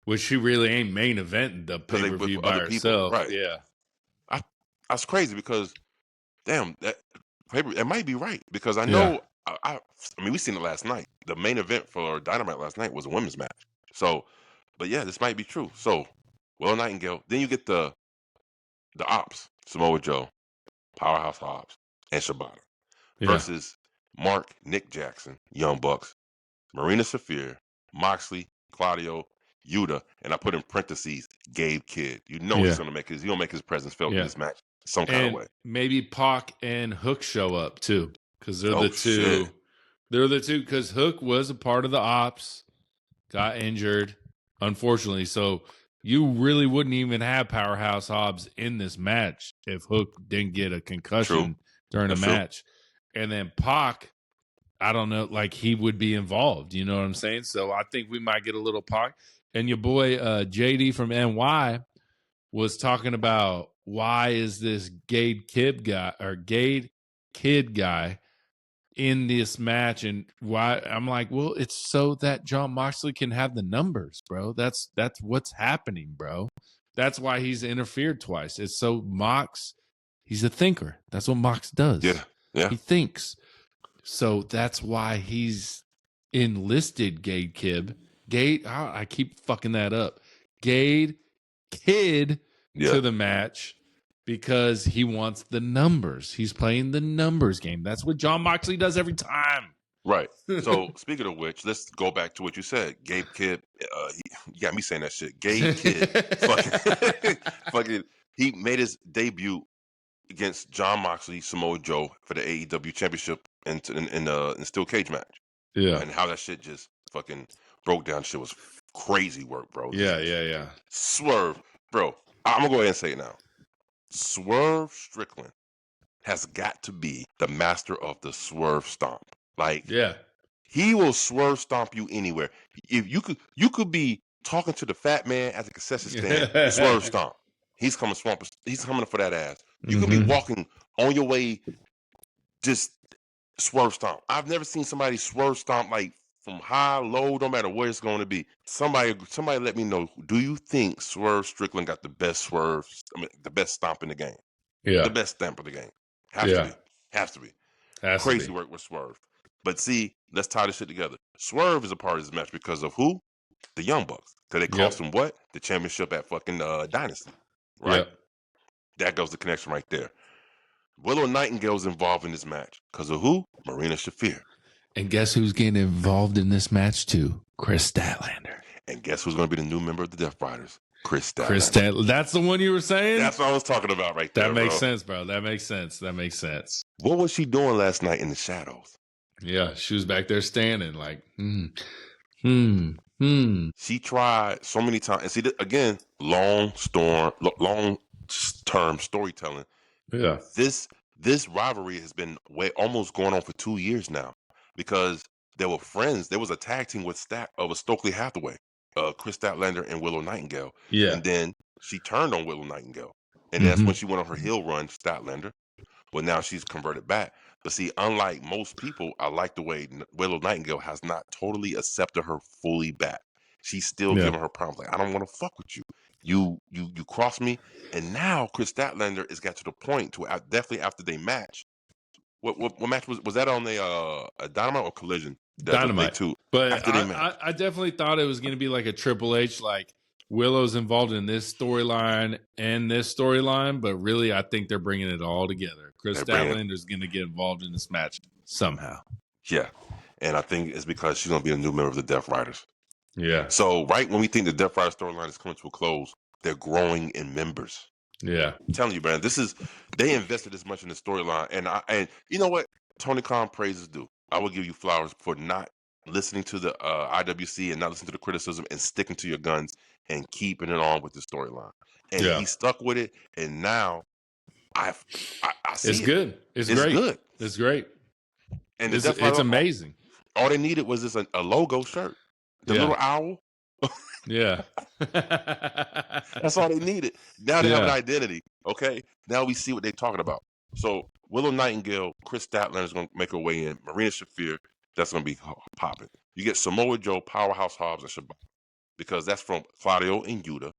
Which she really ain't main eventing the pay-per-view by herself. Right. Yeah. That's crazy because, damn, it might be right because I know, I mean, we seen it last night. The main event for Dynamite last night was a women's match. So, but yeah, this might be true. So, Willow Nightingale. Then you get the Ops, Samoa Joe, Powerhouse Hobbs, and Shibata versus Nick Jackson, Young Bucks, Marina Shafir, Moxley, Claudio, Yuta, and I put in parentheses Gabe Kidd. You know he's gonna make his presence felt in this match some kind of way. Maybe Pac and Hook show up too because they're the two. Shit. They're the two because Hook was a part of the Ops, got injured, unfortunately. So you really wouldn't even have Powerhouse Hobbs in this match if Hook didn't get a concussion during a match. And then Pac, I don't know, like he would be involved. You know what I'm saying? So I think we might get a little Pac. And your boy JD from NY was talking about why is this Gade Kid guy in this match, and why I'm like, well, it's so that Jon Moxley can have the numbers, bro. That's what's happening, bro. That's why he's interfered twice. It's so Mox, he's a thinker. That's what Mox does. Yeah. He thinks. So that's why he's enlisted Gade Kid. I keep fucking that up. Gade Kid to the match because he wants the numbers. He's playing the numbers game. That's what Jon Moxley does every time. Right. So speaking of which, let's go back to what you said. Gabe Kidd, you got me saying that shit. Gabe Kidd, fucking, he made his debut against Jon Moxley, Samoa Joe for the AEW Championship in steel cage match. Yeah, and how that shit just fucking broke down. Shit was crazy work, bro. Yeah. Swerve, bro. I'm gonna go ahead and say it now. Swerve Strickland has got to be the master of the swerve stomp. Like, he will swerve stomp you anywhere. If you could be talking to the fat man at the concession stand, swerve stomp. He's coming for that ass. You could be walking on your way, just swerve stomp. I've never seen somebody swerve stomp like from high, low, no matter where it's going to be. Somebody let me know. Do you think Swerve Strickland got the best the best stomp in the game? Yeah. The best stamp of the game. Has to be. Crazy work with Swerve. But see, let's tie this shit together. Swerve is a part of this match because of who? The Young Bucks. Because they cost him what? The championship at fucking Dynasty. Right? Yep. That goes the connection right there. Willow Nightingale's involved in this match. Because of who? Marina Shafir. And guess who's getting involved in this match too? Chris Statlander. And guess who's going to be the new member of the Death Riders? Chris Statlander. That's the one you were saying? That's what I was talking about right there. That makes sense, bro. That makes sense. What was she doing last night in the shadows? Yeah, she was back there standing like, She tried so many times. And see, again, long-term storytelling. Yeah. This rivalry has been almost going on for 2 years now because they were friends. There was a tag team with Stokely Hathaway, Chris Statlander and Willow Nightingale. Yeah. And then she turned on Willow Nightingale. And that's when she went on her heel run, Statlander. Well, now she's converted back. But see, unlike most people, I like the way Willow Nightingale has not totally accepted her fully back. She's still giving her problems. Like, I don't want to fuck with you. You cross me. And now Chris Statlander has got to the point to definitely after they match. What match was that on a Dynamite or Collision? Dynamite too. But I definitely thought it was going to be like a Triple H, like Willow's involved in this storyline and this storyline, but really I think they're bringing it all together. Chris Statlander's going to get involved in this match somehow. Yeah, and I think it's because she's going to be a new member of the Death Riders. Yeah. So right when we think the Death Rider storyline is coming to a close, they're growing in members. Yeah. I'm telling you, man, they invested this much in the storyline, and you know what? Tony Khan praises due. I will give you flowers for not listening to the IWC and not listening to the criticism and sticking to your guns and keeping it on with the storyline. And he stuck with it, and now I see it's good. It's great. Good. It's great. And it's amazing. All they needed was a logo shirt. The little owl. Yeah. That's all they needed. Now they have an identity. Okay. Now we see what they're talking about. So Willow Nightingale, Chris Statlander is going to make her way in. Marina Shafir, that's going to be popping. You get Samoa Joe, Powerhouse Hobbs, and Shabbat. Because that's from Claudio and Yuta.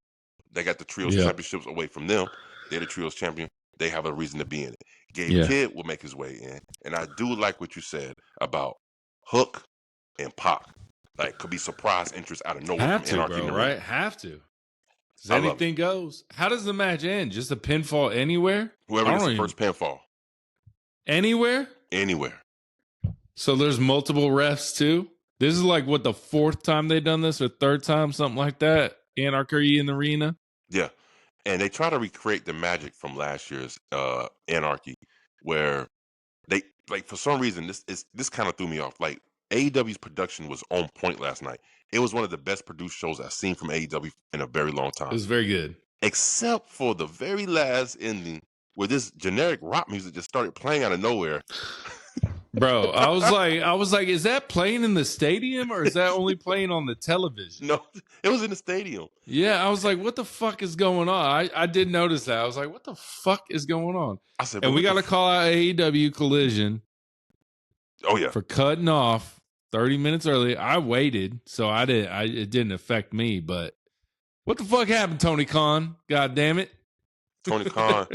They got the Trios championships away from them. They're the Trios champion. They have a reason to be in it. Gabe Kidd will make his way in. And I do like what you said about Hook and Pac. Like, could be surprise interest out of nowhere. Have to, bro, right? Have to. Anything goes. How does the match end? Just a pinfall anywhere? Whoever gets the first pinfall. Anywhere? Anywhere. So there's multiple refs too? This is like, what, the fourth time they've done this or third time, something like that? Anarchy in the arena? Yeah. And they try to recreate the magic from last year's Anarchy, where they, like, for some reason, this kind of threw me off. Like, AEW's production was on point last night. It was one of the best produced shows I've seen from AEW in a very long time. It was very good. Except for the very last ending where this generic rock music just started playing out of nowhere. Bro, I was like, is that playing in the stadium or is that only playing on the television? No, it was in the stadium. Yeah, I was like, what the fuck is going on? I did notice that. I was like, what the fuck is going on? I said, and we got to call out AEW Collision. Oh yeah, for cutting off 30 minutes early. I waited, so it didn't affect me. But what the fuck happened, Tony Khan? God damn it, Tony Khan.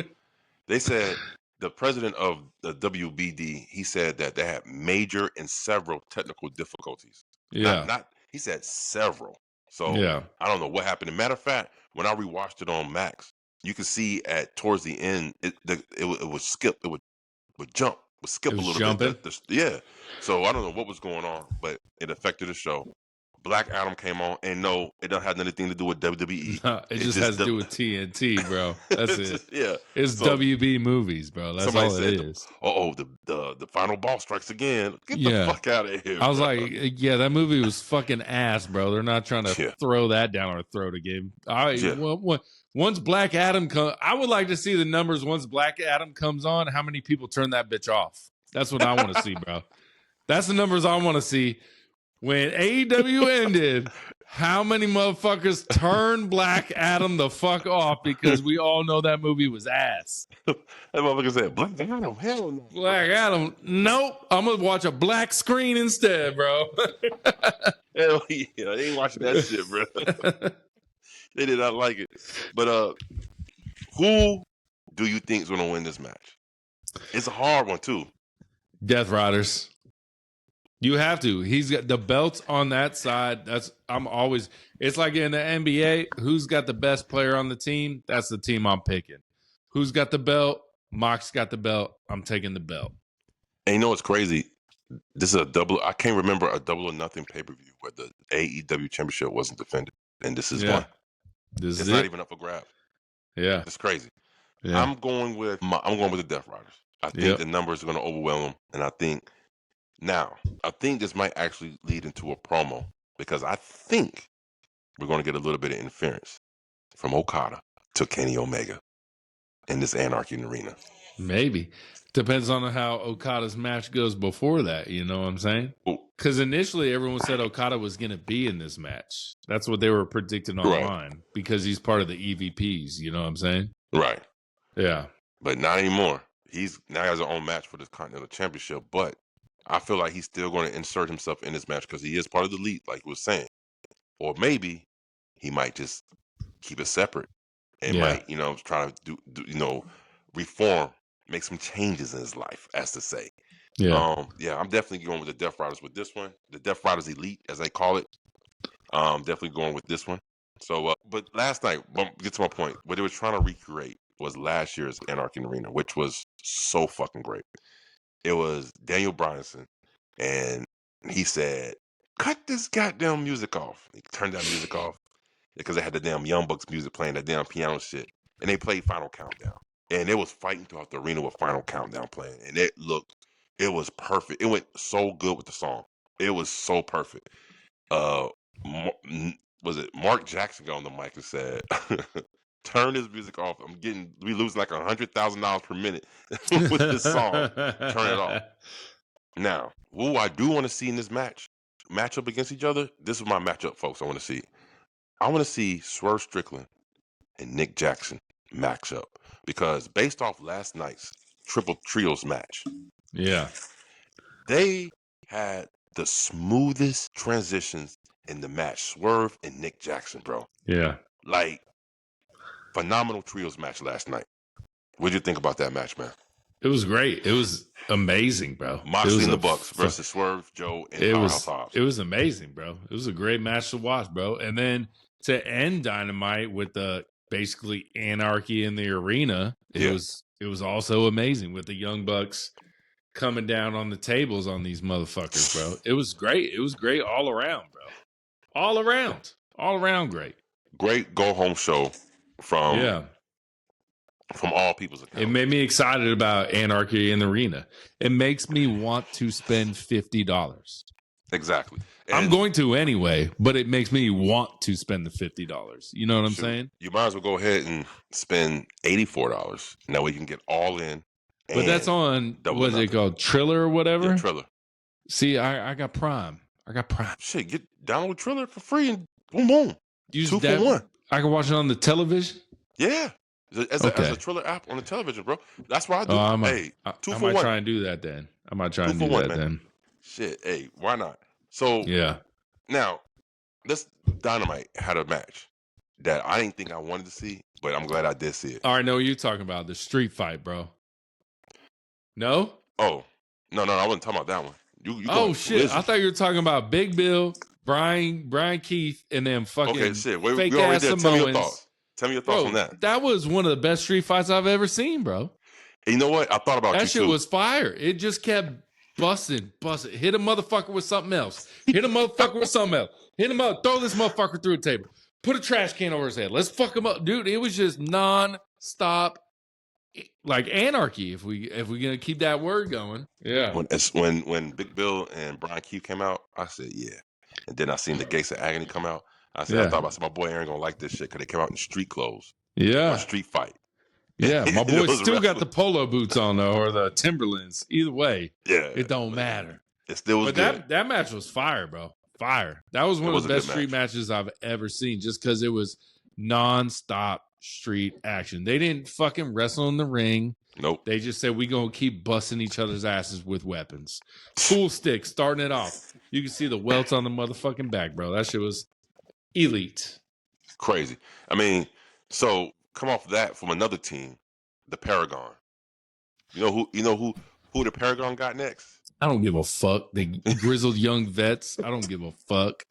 They said the president of the WBD. He said that they had major and several technical difficulties. Yeah, not he said several. So I don't know what happened. As a matter of fact, when I rewatched it on Max, you could see towards the end it would skip. It would jump. Would skip a little bit. Yeah. So I don't know what was going on, but it affected the show. Black Adam came on, and no, it don't have anything to do with WWE. No, it just has to do with TNT, bro. That's it. Yeah. It's WB movies, bro. That's all it is. The final boss strikes again. Get the fuck out of here. I was like, yeah, that movie was fucking ass, bro. They're not trying to throw that down our throat again. Once Black Adam comes, I would like to see the numbers once Black Adam comes on, how many people turn that bitch off. That's what I want to see, bro. That's the numbers I want to see. When AEW ended, how many motherfuckers turned Black Adam the fuck off because we all know that movie was ass. That motherfucker said, Black Adam, hell no. Black Adam, nope. I'm going to watch a black screen instead, bro. Hell yeah, they ain't watching that shit, bro. They did not like it. But who do you think is going to win this match? It's a hard one, too. Death Riders. You have to. He's got the belts on that side. It's like in the NBA, who's got the best player on the team? That's the team I'm picking. Who's got the belt? Mox got the belt. I'm taking the belt. And you know what's crazy? This is I can't remember a Double or Nothing pay-per-view where the AEW championship wasn't defended. And this is one. It's not even up for grabs. Yeah. It's crazy. Yeah. I'm going with the Death Riders. I think the numbers are going to overwhelm them. And I think this might actually lead into a promo because I think we're going to get a little bit of interference from Okada to Kenny Omega in this Anarchy in the Arena. Maybe. Depends on how Okada's match goes before that. You know what I'm saying? Because initially everyone said Okada was going to be in this match. That's what they were predicting online because he's part of the EVPs. You know what I'm saying? Right. Yeah. But not anymore. He's now has his own match for this Continental Championship. But I feel like he's still going to insert himself in this match because he is part of the elite, like we were saying. Or maybe he might just keep it separate and might, try to do reform, make some changes in his life, as to say. Yeah. I'm definitely going with the Death Riders with this one. The Death Riders Elite, as they call it. Definitely going with this one. So, but last night, get to my point, what they were trying to recreate was last year's Anarchy in the Arena, which was so fucking great. It was Daniel Bryanson, and he said, cut this goddamn music off. He turned that music off because they had the damn Young Bucks music playing, that damn piano shit. And they played Final Countdown. And it was fighting throughout the arena with Final Countdown playing. And it was perfect. It went so good with the song. It was so perfect. Was it Mark Jackson got on the mic and said, turn this music off. We losing like $100,000 per minute with this song. Turn it off. Now, who I do want to see in this matchup against each other, this is my matchup, folks, I want to see. I want to see Swerve Strickland and Nick Jackson match up. Because based off last night's Triple Trios match, they had the smoothest transitions in the match. Swerve and Nick Jackson, bro. Yeah. Like, phenomenal trios match last night. What did you think about that match, man? It was great. It was amazing, bro. Moxley and the Bucks versus Swerve, Joe, and Powerhouse Hobbs. It was amazing, bro. It was a great match to watch, bro. And then to end Dynamite with the basically Anarchy in the Arena, it was also amazing with the Young Bucks coming down on the tables on these motherfuckers, bro. It was great. It was great all around, bro. All around great. Great go-home show from all people's accounts. It made me excited about Anarchy in the Arena. It makes me want to spend $50. Exactly. And I'm going to anyway, but it makes me want to spend the $50. You know what I'm saying? You might as well go ahead and spend $84. Now we can get all in. But that's on, what's it called? Triller or whatever? Yeah, Triller. See, I got Prime. Shit, download Triller for free and boom, boom. Use 2 for 1. I can watch it on the television? Yeah. As a Triller app on the television, bro. That's what I do. I might try and do that then. I might try and do that then. Shit, hey, why not? So, now, this Dynamite had a match that I didn't think I wanted to see, but I'm glad I did see it. All right, know what you're talking about. The street fight, bro. No? Oh, no, I wasn't talking about that one. You shit. I thought you were talking about Big Bill, Brian Keith, and then fucking fake ass Samoans. Tell me your thoughts on that. That was one of the best street fights I've ever seen, bro. And you know what? I thought about that shit was fire. It just kept busting. Hit a motherfucker with something else. Hit a motherfucker with something else. Hit him up. Throw this motherfucker through a table. Put a trash can over his head. Let's fuck him up, dude. It was just non-stop, like anarchy. If we gonna keep that word going, When Big Bill and Brian Keith came out, I said and then I seen the Gates of Agony come out. I thought about my boy Aaron gonna like this shit because they came out in street clothes. Yeah, street fight. Yeah, my boy still got the polo boots on though, or the Timberlands. Either way, it don't matter. It still was good. That match was fire, bro. Fire. That was one of the best street matches I've ever seen, just because it was nonstop street action. They didn't fucking wrestle in the ring. Nope. They just said we gonna keep busting each other's asses with weapons. Pool stick, starting it off. You can see the welts on the motherfucking back, bro. That shit was elite. Crazy. I mean, so come off that from another team, the Paragon. You know who the Paragon got next? I don't give a fuck. The grizzled young vets. I don't give a fuck.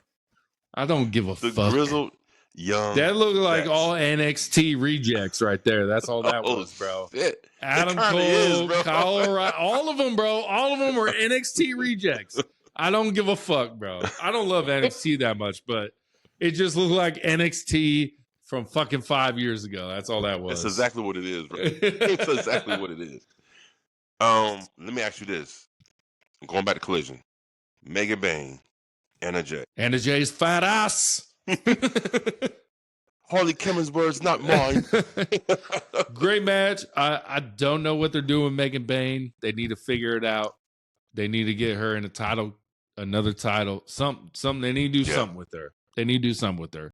The grizzled young that looked like vets. All NXT rejects right there. That's all that was, bro. Shit. Adam Cole, Colorado, all of them, bro. All of them were NXT rejects. I don't give a fuck, bro. I don't love NXT that much, but it just looked like NXT from fucking 5 years ago. That's all that was. That's exactly what it is, bro. It's exactly what it is. Let me ask you this. Going back to Collision. Megan Bain, Anna Jay. Anna Jay's fat ass. Harley Cameron's words, not mine. Great match. I don't know what they're doing with Megan Bain. They need to figure it out. They need to get her in another title. Something. They need to do something with her. They need to do something with her.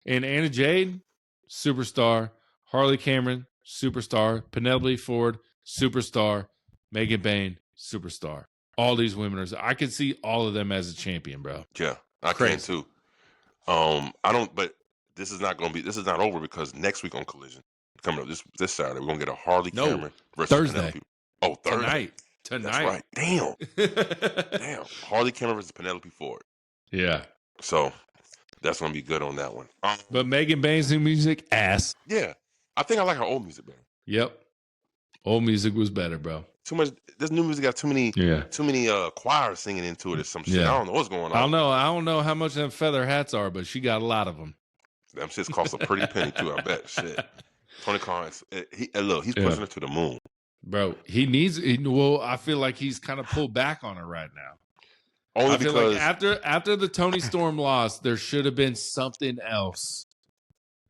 And Anna Jade, superstar. Harley Cameron, superstar. Penelope Ford, superstar. Megan Bain, superstar. All these women I could see all of them as a champion, bro. Yeah, I can too. But this is not over because next week on Collision, coming up this Saturday, we're gonna get a Harley Cameron versus Thursday. Penelope. Oh, Thursday. Tonight. That's right. Damn. Harley Cameron versus Penelope Ford. Yeah. So that's gonna be good on that one. But Megan Bain's new music, ass. Yeah, I think I like her old music better. Yep. Old music was better, bro. Too much. This new music got too many choirs singing into it or some shit. Yeah. I don't know what's going on. I don't know how much them feather hats are, but she got a lot of them. Them shits cost a pretty penny too. I bet. Shit. Tony Khan, he's pushing her to the moon. Bro, I feel like he's kind of pulled back on her right now. Only because like after the Tony Storm loss, there should have been something else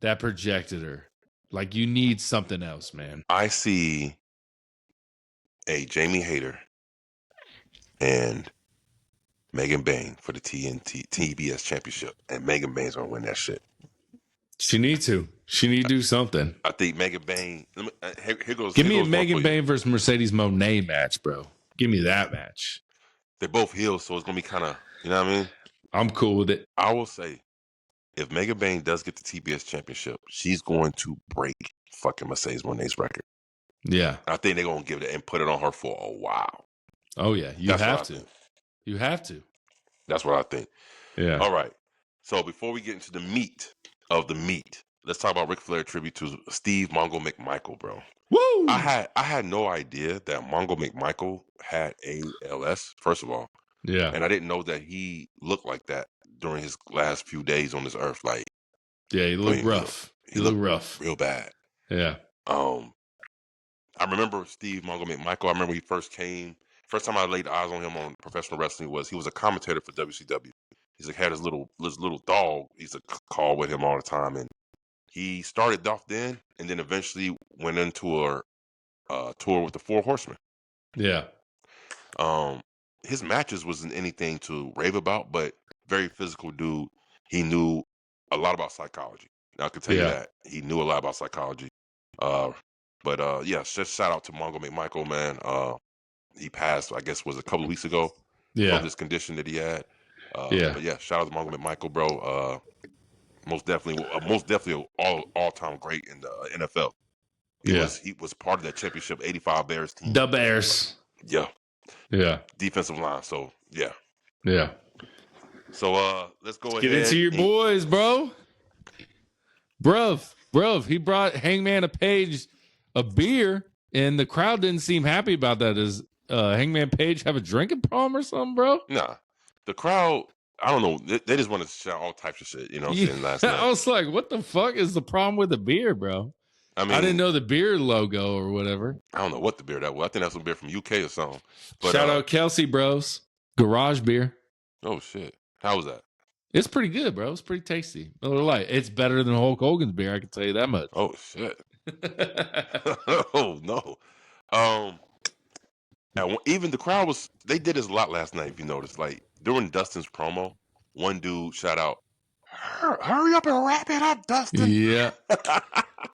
that projected her. Like, you need something else, man. I see a Jamie Hayter and Megan Bain for the TBS championship, and Megan Bain's gonna win that shit. She needs to do something. I think Megan Bain. Here goes. Give me a Megan Bain versus Mercedes Moné match, bro. Give me that match. They're both heels, so it's gonna be kind of, you know what I mean? I'm cool with it. I will say, if Megan Bain does get the TBS championship, she's going to break fucking Mercedes Moné's record. Yeah, I think they're gonna give it and put it on her for a while. Oh yeah, you have to. You have to. That's what I think. Yeah. All right. So before we get into the meat of the meat, let's talk about Ric Flair tribute to Steve Mongo McMichael, bro. Woo! I had no idea that Mongo McMichael had ALS, first of all. Yeah. And I didn't know that he looked like that during his last few days on this earth. Like, yeah, he looked rough. He looked rough. Real bad. Yeah. I remember Steve Mongo McMichael. I remember he first time I laid eyes on him on professional wrestling he was a commentator for WCW. He's like had his little dog. He's a call with him all the time, and he started off then, and then eventually went into a tour with the Four Horsemen. Yeah. His matches wasn't anything to rave about, but very physical dude. He knew a lot about psychology. Now, I can tell you that he knew a lot about psychology. But just shout out to Mongo McMichael, man. He passed, I guess, was a couple of weeks ago. From this condition that he had. But yeah, shout out to Mongo McMichael, bro. Most definitely all-time great in the NFL. He was part of that championship 85 Bears team. The Bears. Yeah. Yeah. Defensive line. So yeah. Yeah. So let's go ahead. Get into your boys, bro. Bruv, he brought Hangman Page a beer, and the crowd didn't seem happy about that. Does Hangman Page have a drinking problem or something, bro? Nah. The crowd, I don't know. They just want to shout all types of shit, you know what I'm saying, last night. I was like, what the fuck is the problem with the beer, bro? I mean, I didn't know the beer logo or whatever. I don't know what the beer that was. I think that's some beer from UK or something. But, shout out Kelsey Bros. Garage beer. Oh, shit. How was that? It's pretty good, bro. It's pretty tasty. Miller Lite. It's better than Hulk Hogan's beer, I can tell you that much. Oh, shit. Oh, no. Even the crowd they did this a lot last night, if you noticed. Like, during Dustin's promo, one dude shout out, hurry up and wrap it up, Dustin. Yeah.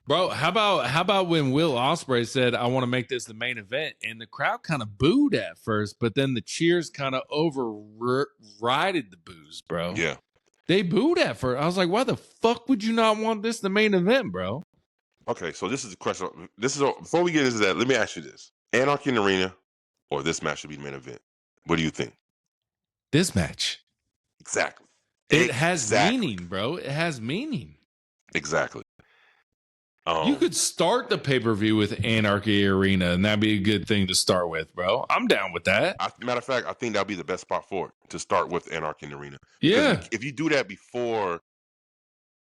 Bro, how about when Will Ospreay said, I want to make this the main event, and the crowd kind of booed at first, but then the cheers kind of overrided the boos, bro. Yeah. They booed at first. I was like, why the fuck would you not want this the main event, bro? Okay, so this is a question. Before we get into that, let me ask you this. Anarchy in the Arena or this match should be the main event? What do you think? This match. Exactly. It has meaning, bro. It has meaning. Exactly. You could start the pay-per-view with Anarchy Arena, and that'd be a good thing to start with, bro. I'm down with that. Matter of fact, I think that'd be the best spot for it, to start with Anarchy in the Arena. Yeah. If you do that before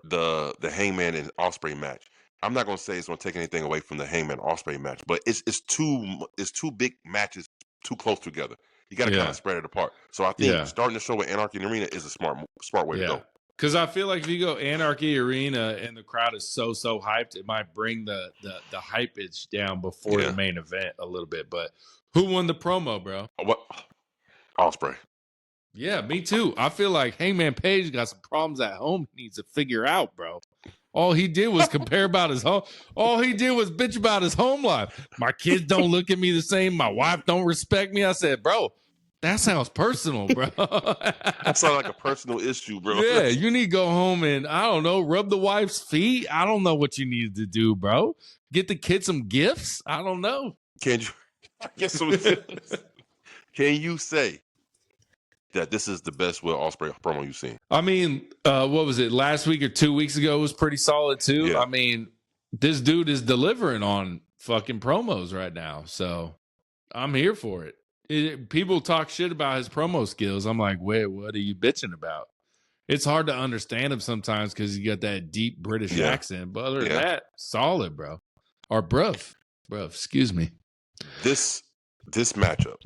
the Hangman and Ospreay match, I'm not going to say it's going to take anything away from the Hangman Ospreay match, but it's two big matches too close together. You got to kind of spread it apart. So I think starting the show with Anarchy in the Arena is a smart way to go. Because I feel like if you go Anarchy Arena and the crowd is so hyped, it might bring the hypeage down before the main event a little bit. But who won the promo, bro? What? Ospreay. Yeah, me too. I feel like Hangman Page got some problems at home he needs to figure out, bro. All he did was compare about his home. All he did was bitch about his home life. My kids don't look at me the same. My wife don't respect me. I said, bro, that sounds personal, bro. That sounds like a personal issue, bro. Yeah, you need to go home and, I don't know, rub the wife's feet. I don't know what you need to do, bro. Get the kids some gifts. I don't know. Can you say that this is the best Will Ospreay promo you've seen? I mean, what was it? Last week or 2 weeks ago was pretty solid too. Yeah. I mean, this dude is delivering on fucking promos right now. So I'm here for it. People talk shit about his promo skills. I'm like, wait, what are you bitching about? It's hard to understand him sometimes because you got that deep British accent. But other than that, solid, bro. Or bruv, excuse me. This matchup,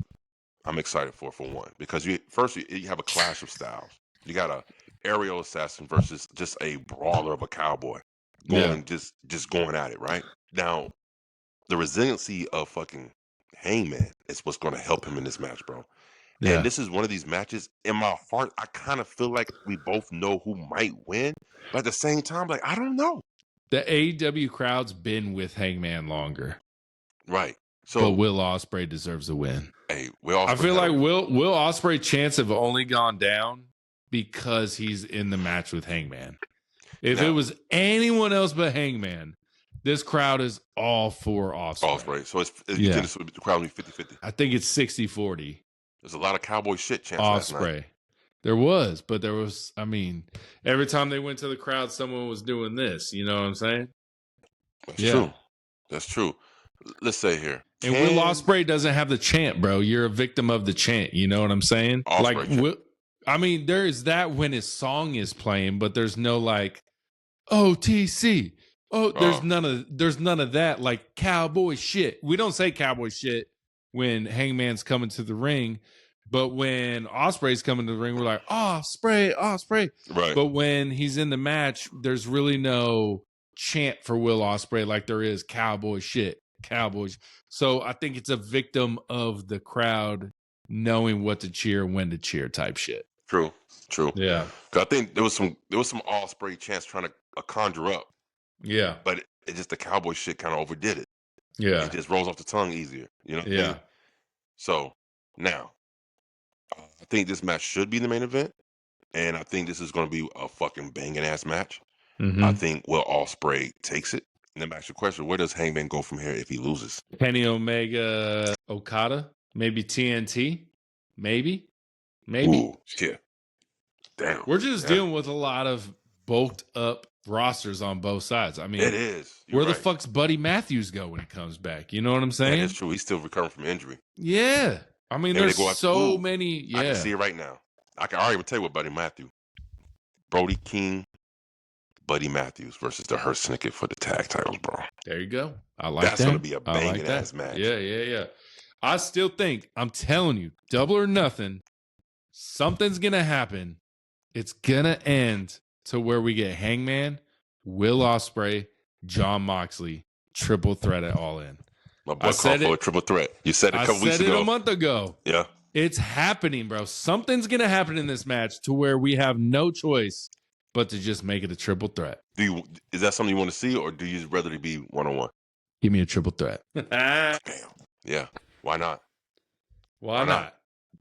I'm excited for one, because you have a clash of styles. You got a aerial assassin versus just a brawler of a cowboy going just going at it, right? Now, the resiliency of fucking Hangman is what's going to help him in this match, bro. Yeah. And this is one of these matches, in my heart, I kind of feel like we both know who might win, but at the same time, like, I don't know. The AEW crowd's been with Hangman longer. Right. So, but Will Ospreay deserves a win. Hey, I feel like Will Ospreay chance have only gone down because he's in the match with Hangman. If it was anyone else but Hangman, this crowd is all for Ospreay. So the crowd will be 50-50. I think it's 60-40. There's a lot of cowboy shit chance last night. There was, I mean, every time they went to the crowd, someone was doing this. You know what I'm saying? That's true. Let's say here. And Will Ospreay doesn't have the chant, bro. You're a victim of the chant. You know what I'm saying? There is that when his song is playing, but there's no like OTC. There's none of that like cowboy shit. We don't say cowboy shit when Hangman's coming to the ring, but when Ospreay's coming to the ring, we're like, Ospreay. Right. But when he's in the match, there's really no chant for Will Ospreay like there is cowboy shit. Cowboys. So I think it's a victim of the crowd knowing what to cheer, when to cheer type shit. True. Yeah. I think there was some Ospreay chants trying to conjure up. Yeah. But it just the cowboy shit kind of overdid it. Yeah. It just rolls off the tongue easier. You know? Yeah. So now, I think this match should be the main event. And I think this is going to be a fucking banging ass match. Mm-hmm. I think Will Ospreay takes it. And then ask the question, where does Hangman go from here if he loses? Kenny Omega, Okada, maybe TNT, maybe. Ooh, yeah. Damn. We're just dealing with a lot of bulked up rosters on both sides. I mean, it is. Where the fuck's Buddy Matthews go when he comes back? You know what I'm saying? That's true. He's still recovering from injury. Yeah. I mean, there's so many. Yeah. I can see it right now. I can already tell you what Buddy Matthews. Brody King, Buddy Matthews versus the Hurt Syndicate for the tag titles, bro. There you go. I like that. That's going to be a banging ass match. Yeah. I still think, I'm telling you, Double or Nothing, something's going to happen. It's going to end to where we get Hangman, Will Ospreay, Jon Moxley, triple threat at All In. My boy called for a triple threat. You said it a couple weeks ago. I said it a month ago. Yeah. It's happening, bro. Something's going to happen in this match to where we have no choice but to just make it a triple threat. Is that something you want to see, or do you rather it be one-on-one? Give me a triple threat. Damn. Yeah. Why not? Why not?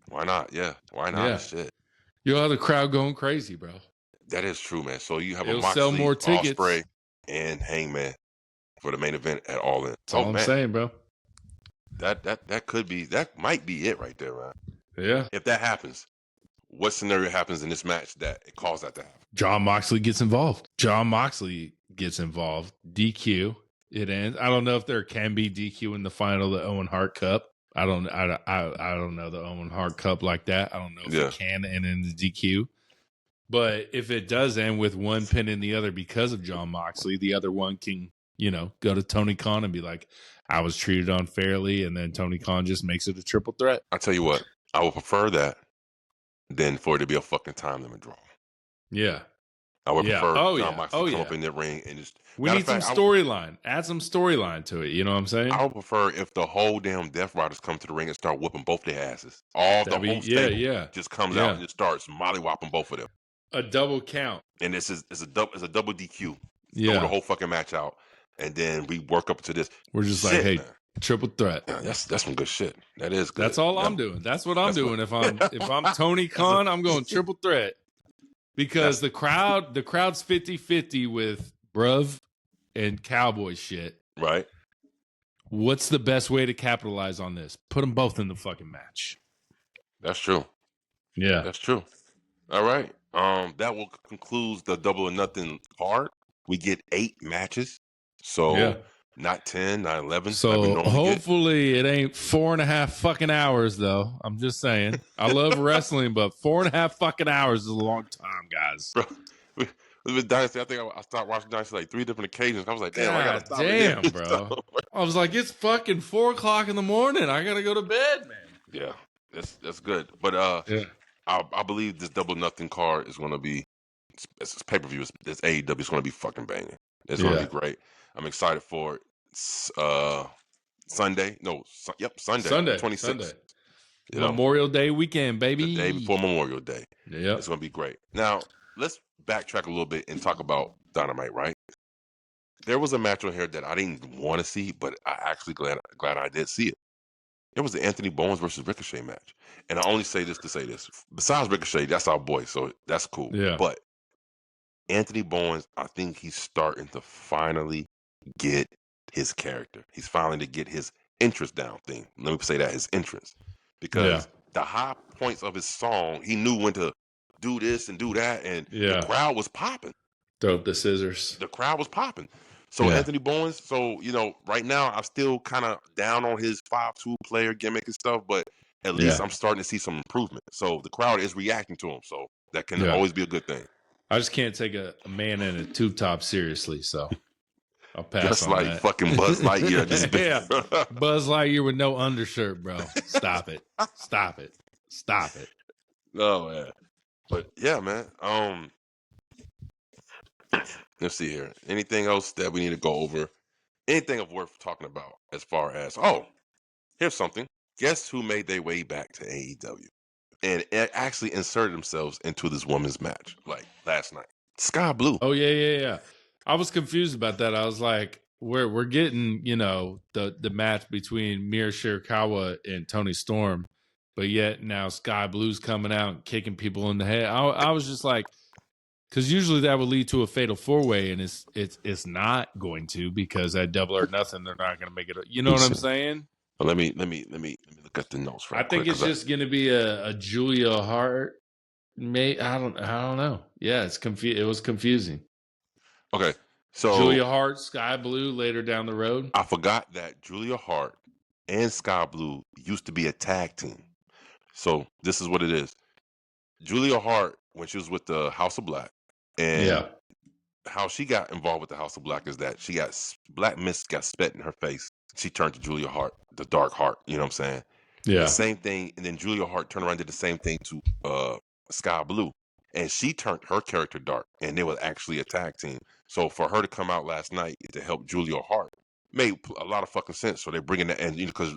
Why not? Yeah. Why not? Yeah. Shit. You'll have the crowd going crazy, bro. That is true, man. So you have a Moxley, sell more tickets. Ospreay, and Hangman for the main event at All In. That's all I'm saying, bro. That might be it right there, man. Yeah. If that happens, what scenario happens in this match that it caused that to happen? Jon Moxley gets involved. DQ. It ends. I don't know if there can be DQ in the final of the Owen Hart Cup. I don't know the Owen Hart Cup like that. I don't know if it can end in the DQ. But if it does end with one pinning the other because of Jon Moxley, the other one can, go to Tony Khan and be like, I was treated unfairly, and then Tony Khan just makes it a triple threat. I tell you what, I would prefer that than for it to be a fucking time limit draw. Yeah. I would prefer John Moxley come yeah. up in that ring and just. We need some storyline. Add some storyline to it. You know what I'm saying? I would prefer if the whole damn Death Riders come to the ring and start whooping both their asses. All the whole stable just comes out and just starts mollywopping both of them. A double count. And it's a double DQ. Throw the whole fucking match out, and then we work up to this. We're just like, hey, man. Triple threat. Yeah, that's some good shit. That is good. That's all I'm doing. That's what I'm doing. If I'm Tony Khan, I'm going triple threat. Because the crowd's 50-50 with bruv and cowboy shit. Right. What's the best way to capitalize on this? Put them both in the fucking match. That's true. Yeah. That's true. All right. That will conclude the Double or Nothing card. We get 8 matches. So not 10, not 11. So hopefully it ain't 4.5 fucking hours, though. I'm just saying. I love wrestling, but 4.5 fucking hours is a long time, guys. Bro, with Dynasty, I think I started watching Dynasty like 3 different occasions. I was like, damn, I gotta stop. Damn, bro. I was like, it's fucking 4 o'clock in the morning. I gotta go to bed, man. Yeah, that's good. But I believe this Double Nothing card is gonna be it's pay-per-view. This AEW is gonna be fucking banging. It's gonna be great. I'm excited for it. Sunday. Sunday. 26th. Memorial Day weekend, baby. The day before Memorial Day. Yeah. It's going to be great. Now, let's backtrack a little bit and talk about Dynamite, right? There was a match on here that I didn't want to see, but I actually glad I did see it. It was the Anthony Bowens versus Ricochet match. And I only say this to say this. Besides Ricochet, that's our boy, so that's cool. Yeah. But Anthony Bowens, I think he's starting to finally get his character. He's finally to get his interest down thing. Let me say that, his interest. Because the high points of his song, he knew when to do this and do that, and the crowd was popping. Throw up the scissors. The crowd was popping. So Anthony Bowens, right now I'm still kind of down on his 5-2 player gimmick and stuff, but at least I'm starting to see some improvement. So the crowd is reacting to him, so that can always be a good thing. I just can't take a man in a tube top seriously, so I'll pass just on like that. Fucking Buzz Lightyear. Buzz Lightyear with no undershirt, bro. Stop it. Stop it. Stop it. No, man. But yeah, man. Let's see here. Anything else that we need to go over? Anything of worth talking about as far as here's something. Guess who made their way back to AEW and actually inserted themselves into this women's match like last night? Sky Blue. Oh yeah. I was confused about that. I was like, we're getting, the match between Marina Shirakawa and Toni Storm, but yet now Sky Blue's coming out and kicking people in the head. I was just like, because usually that would lead to a fatal 4-way, and it's not going to, because at Double or Nothing they're not going to make it. You know what I'm saying? Well, let me look at the notes. I think it's just going to be a Julia Hart. I don't know. Yeah, it was confusing. Okay, so Julia Hart, Sky Blue later down the road. I forgot that Julia Hart and Sky Blue used to be a tag team. So this is what it is. Julia Hart, when she was with the House of Black, and how she got involved with the House of Black is that she got black mist got spat in her face. She turned to Julia Hart, the Dark Heart. You know what I'm saying? Yeah. The same thing, and then Julia Hart turned around and did the same thing to Sky Blue. And she turned her character dark, and they were actually a tag team. So for her to come out last night to help Julia Hart made a lot of fucking sense. So they're bringing that, and because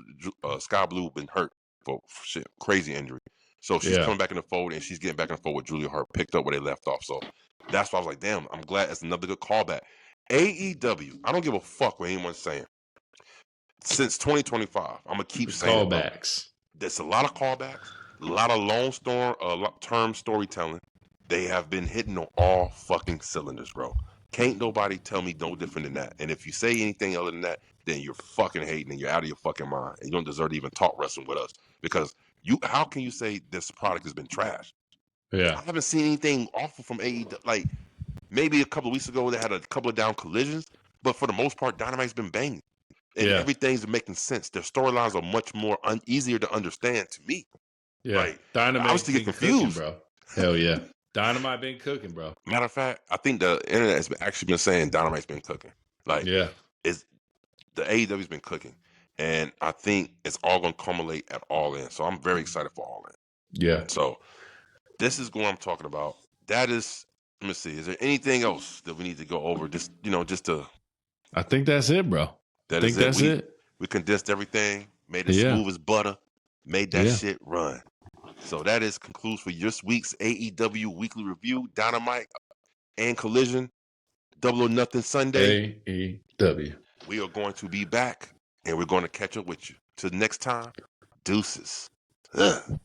Sky Blue been hurt for shit, crazy injury. So she's coming back in the fold, and she's getting back in the fold with Julia Hart, picked up where they left off. So that's why I was like, damn, I'm glad it's another good callback. AEW, I don't give a fuck what anyone's saying. Since 2025, I'm gonna keep saying callbacks. There's a lot of callbacks, a lot of long-term storytelling. They have been hitting on all fucking cylinders, bro. Can't nobody tell me no different than that. And if you say anything other than that, then you're fucking hating and you're out of your fucking mind. And you don't deserve to even talk wrestling with us. Because how can you say this product has been trashed? Yeah. I haven't seen anything awful from AEW. Like, maybe a couple of weeks ago they had a couple of down collisions. But for the most part, Dynamite's been banging. And everything's been making sense. Their storylines are much more easier to understand to me. Yeah. Like, Dynamite I was to get confused. Cooking, bro. Hell yeah. Dynamite been cooking, bro. Matter of fact, I think the internet has actually been saying Dynamite's been cooking. Like, it's the AEW's been cooking, and I think it's all going to culminate at All In. So I'm very excited for All In. Yeah. So this is what I'm talking about. That is Let me see. Is there anything else that we need to go over? Just to. I think that's it, bro. That is it. We condensed everything, made it smooth as butter, made that shit run. So that concludes for this week's AEW Weekly Review, Dynamite and Collision, Double or Nothing Sunday. AEW. We are going to be back, and we're going to catch up with you. Till next time, deuces. Ugh.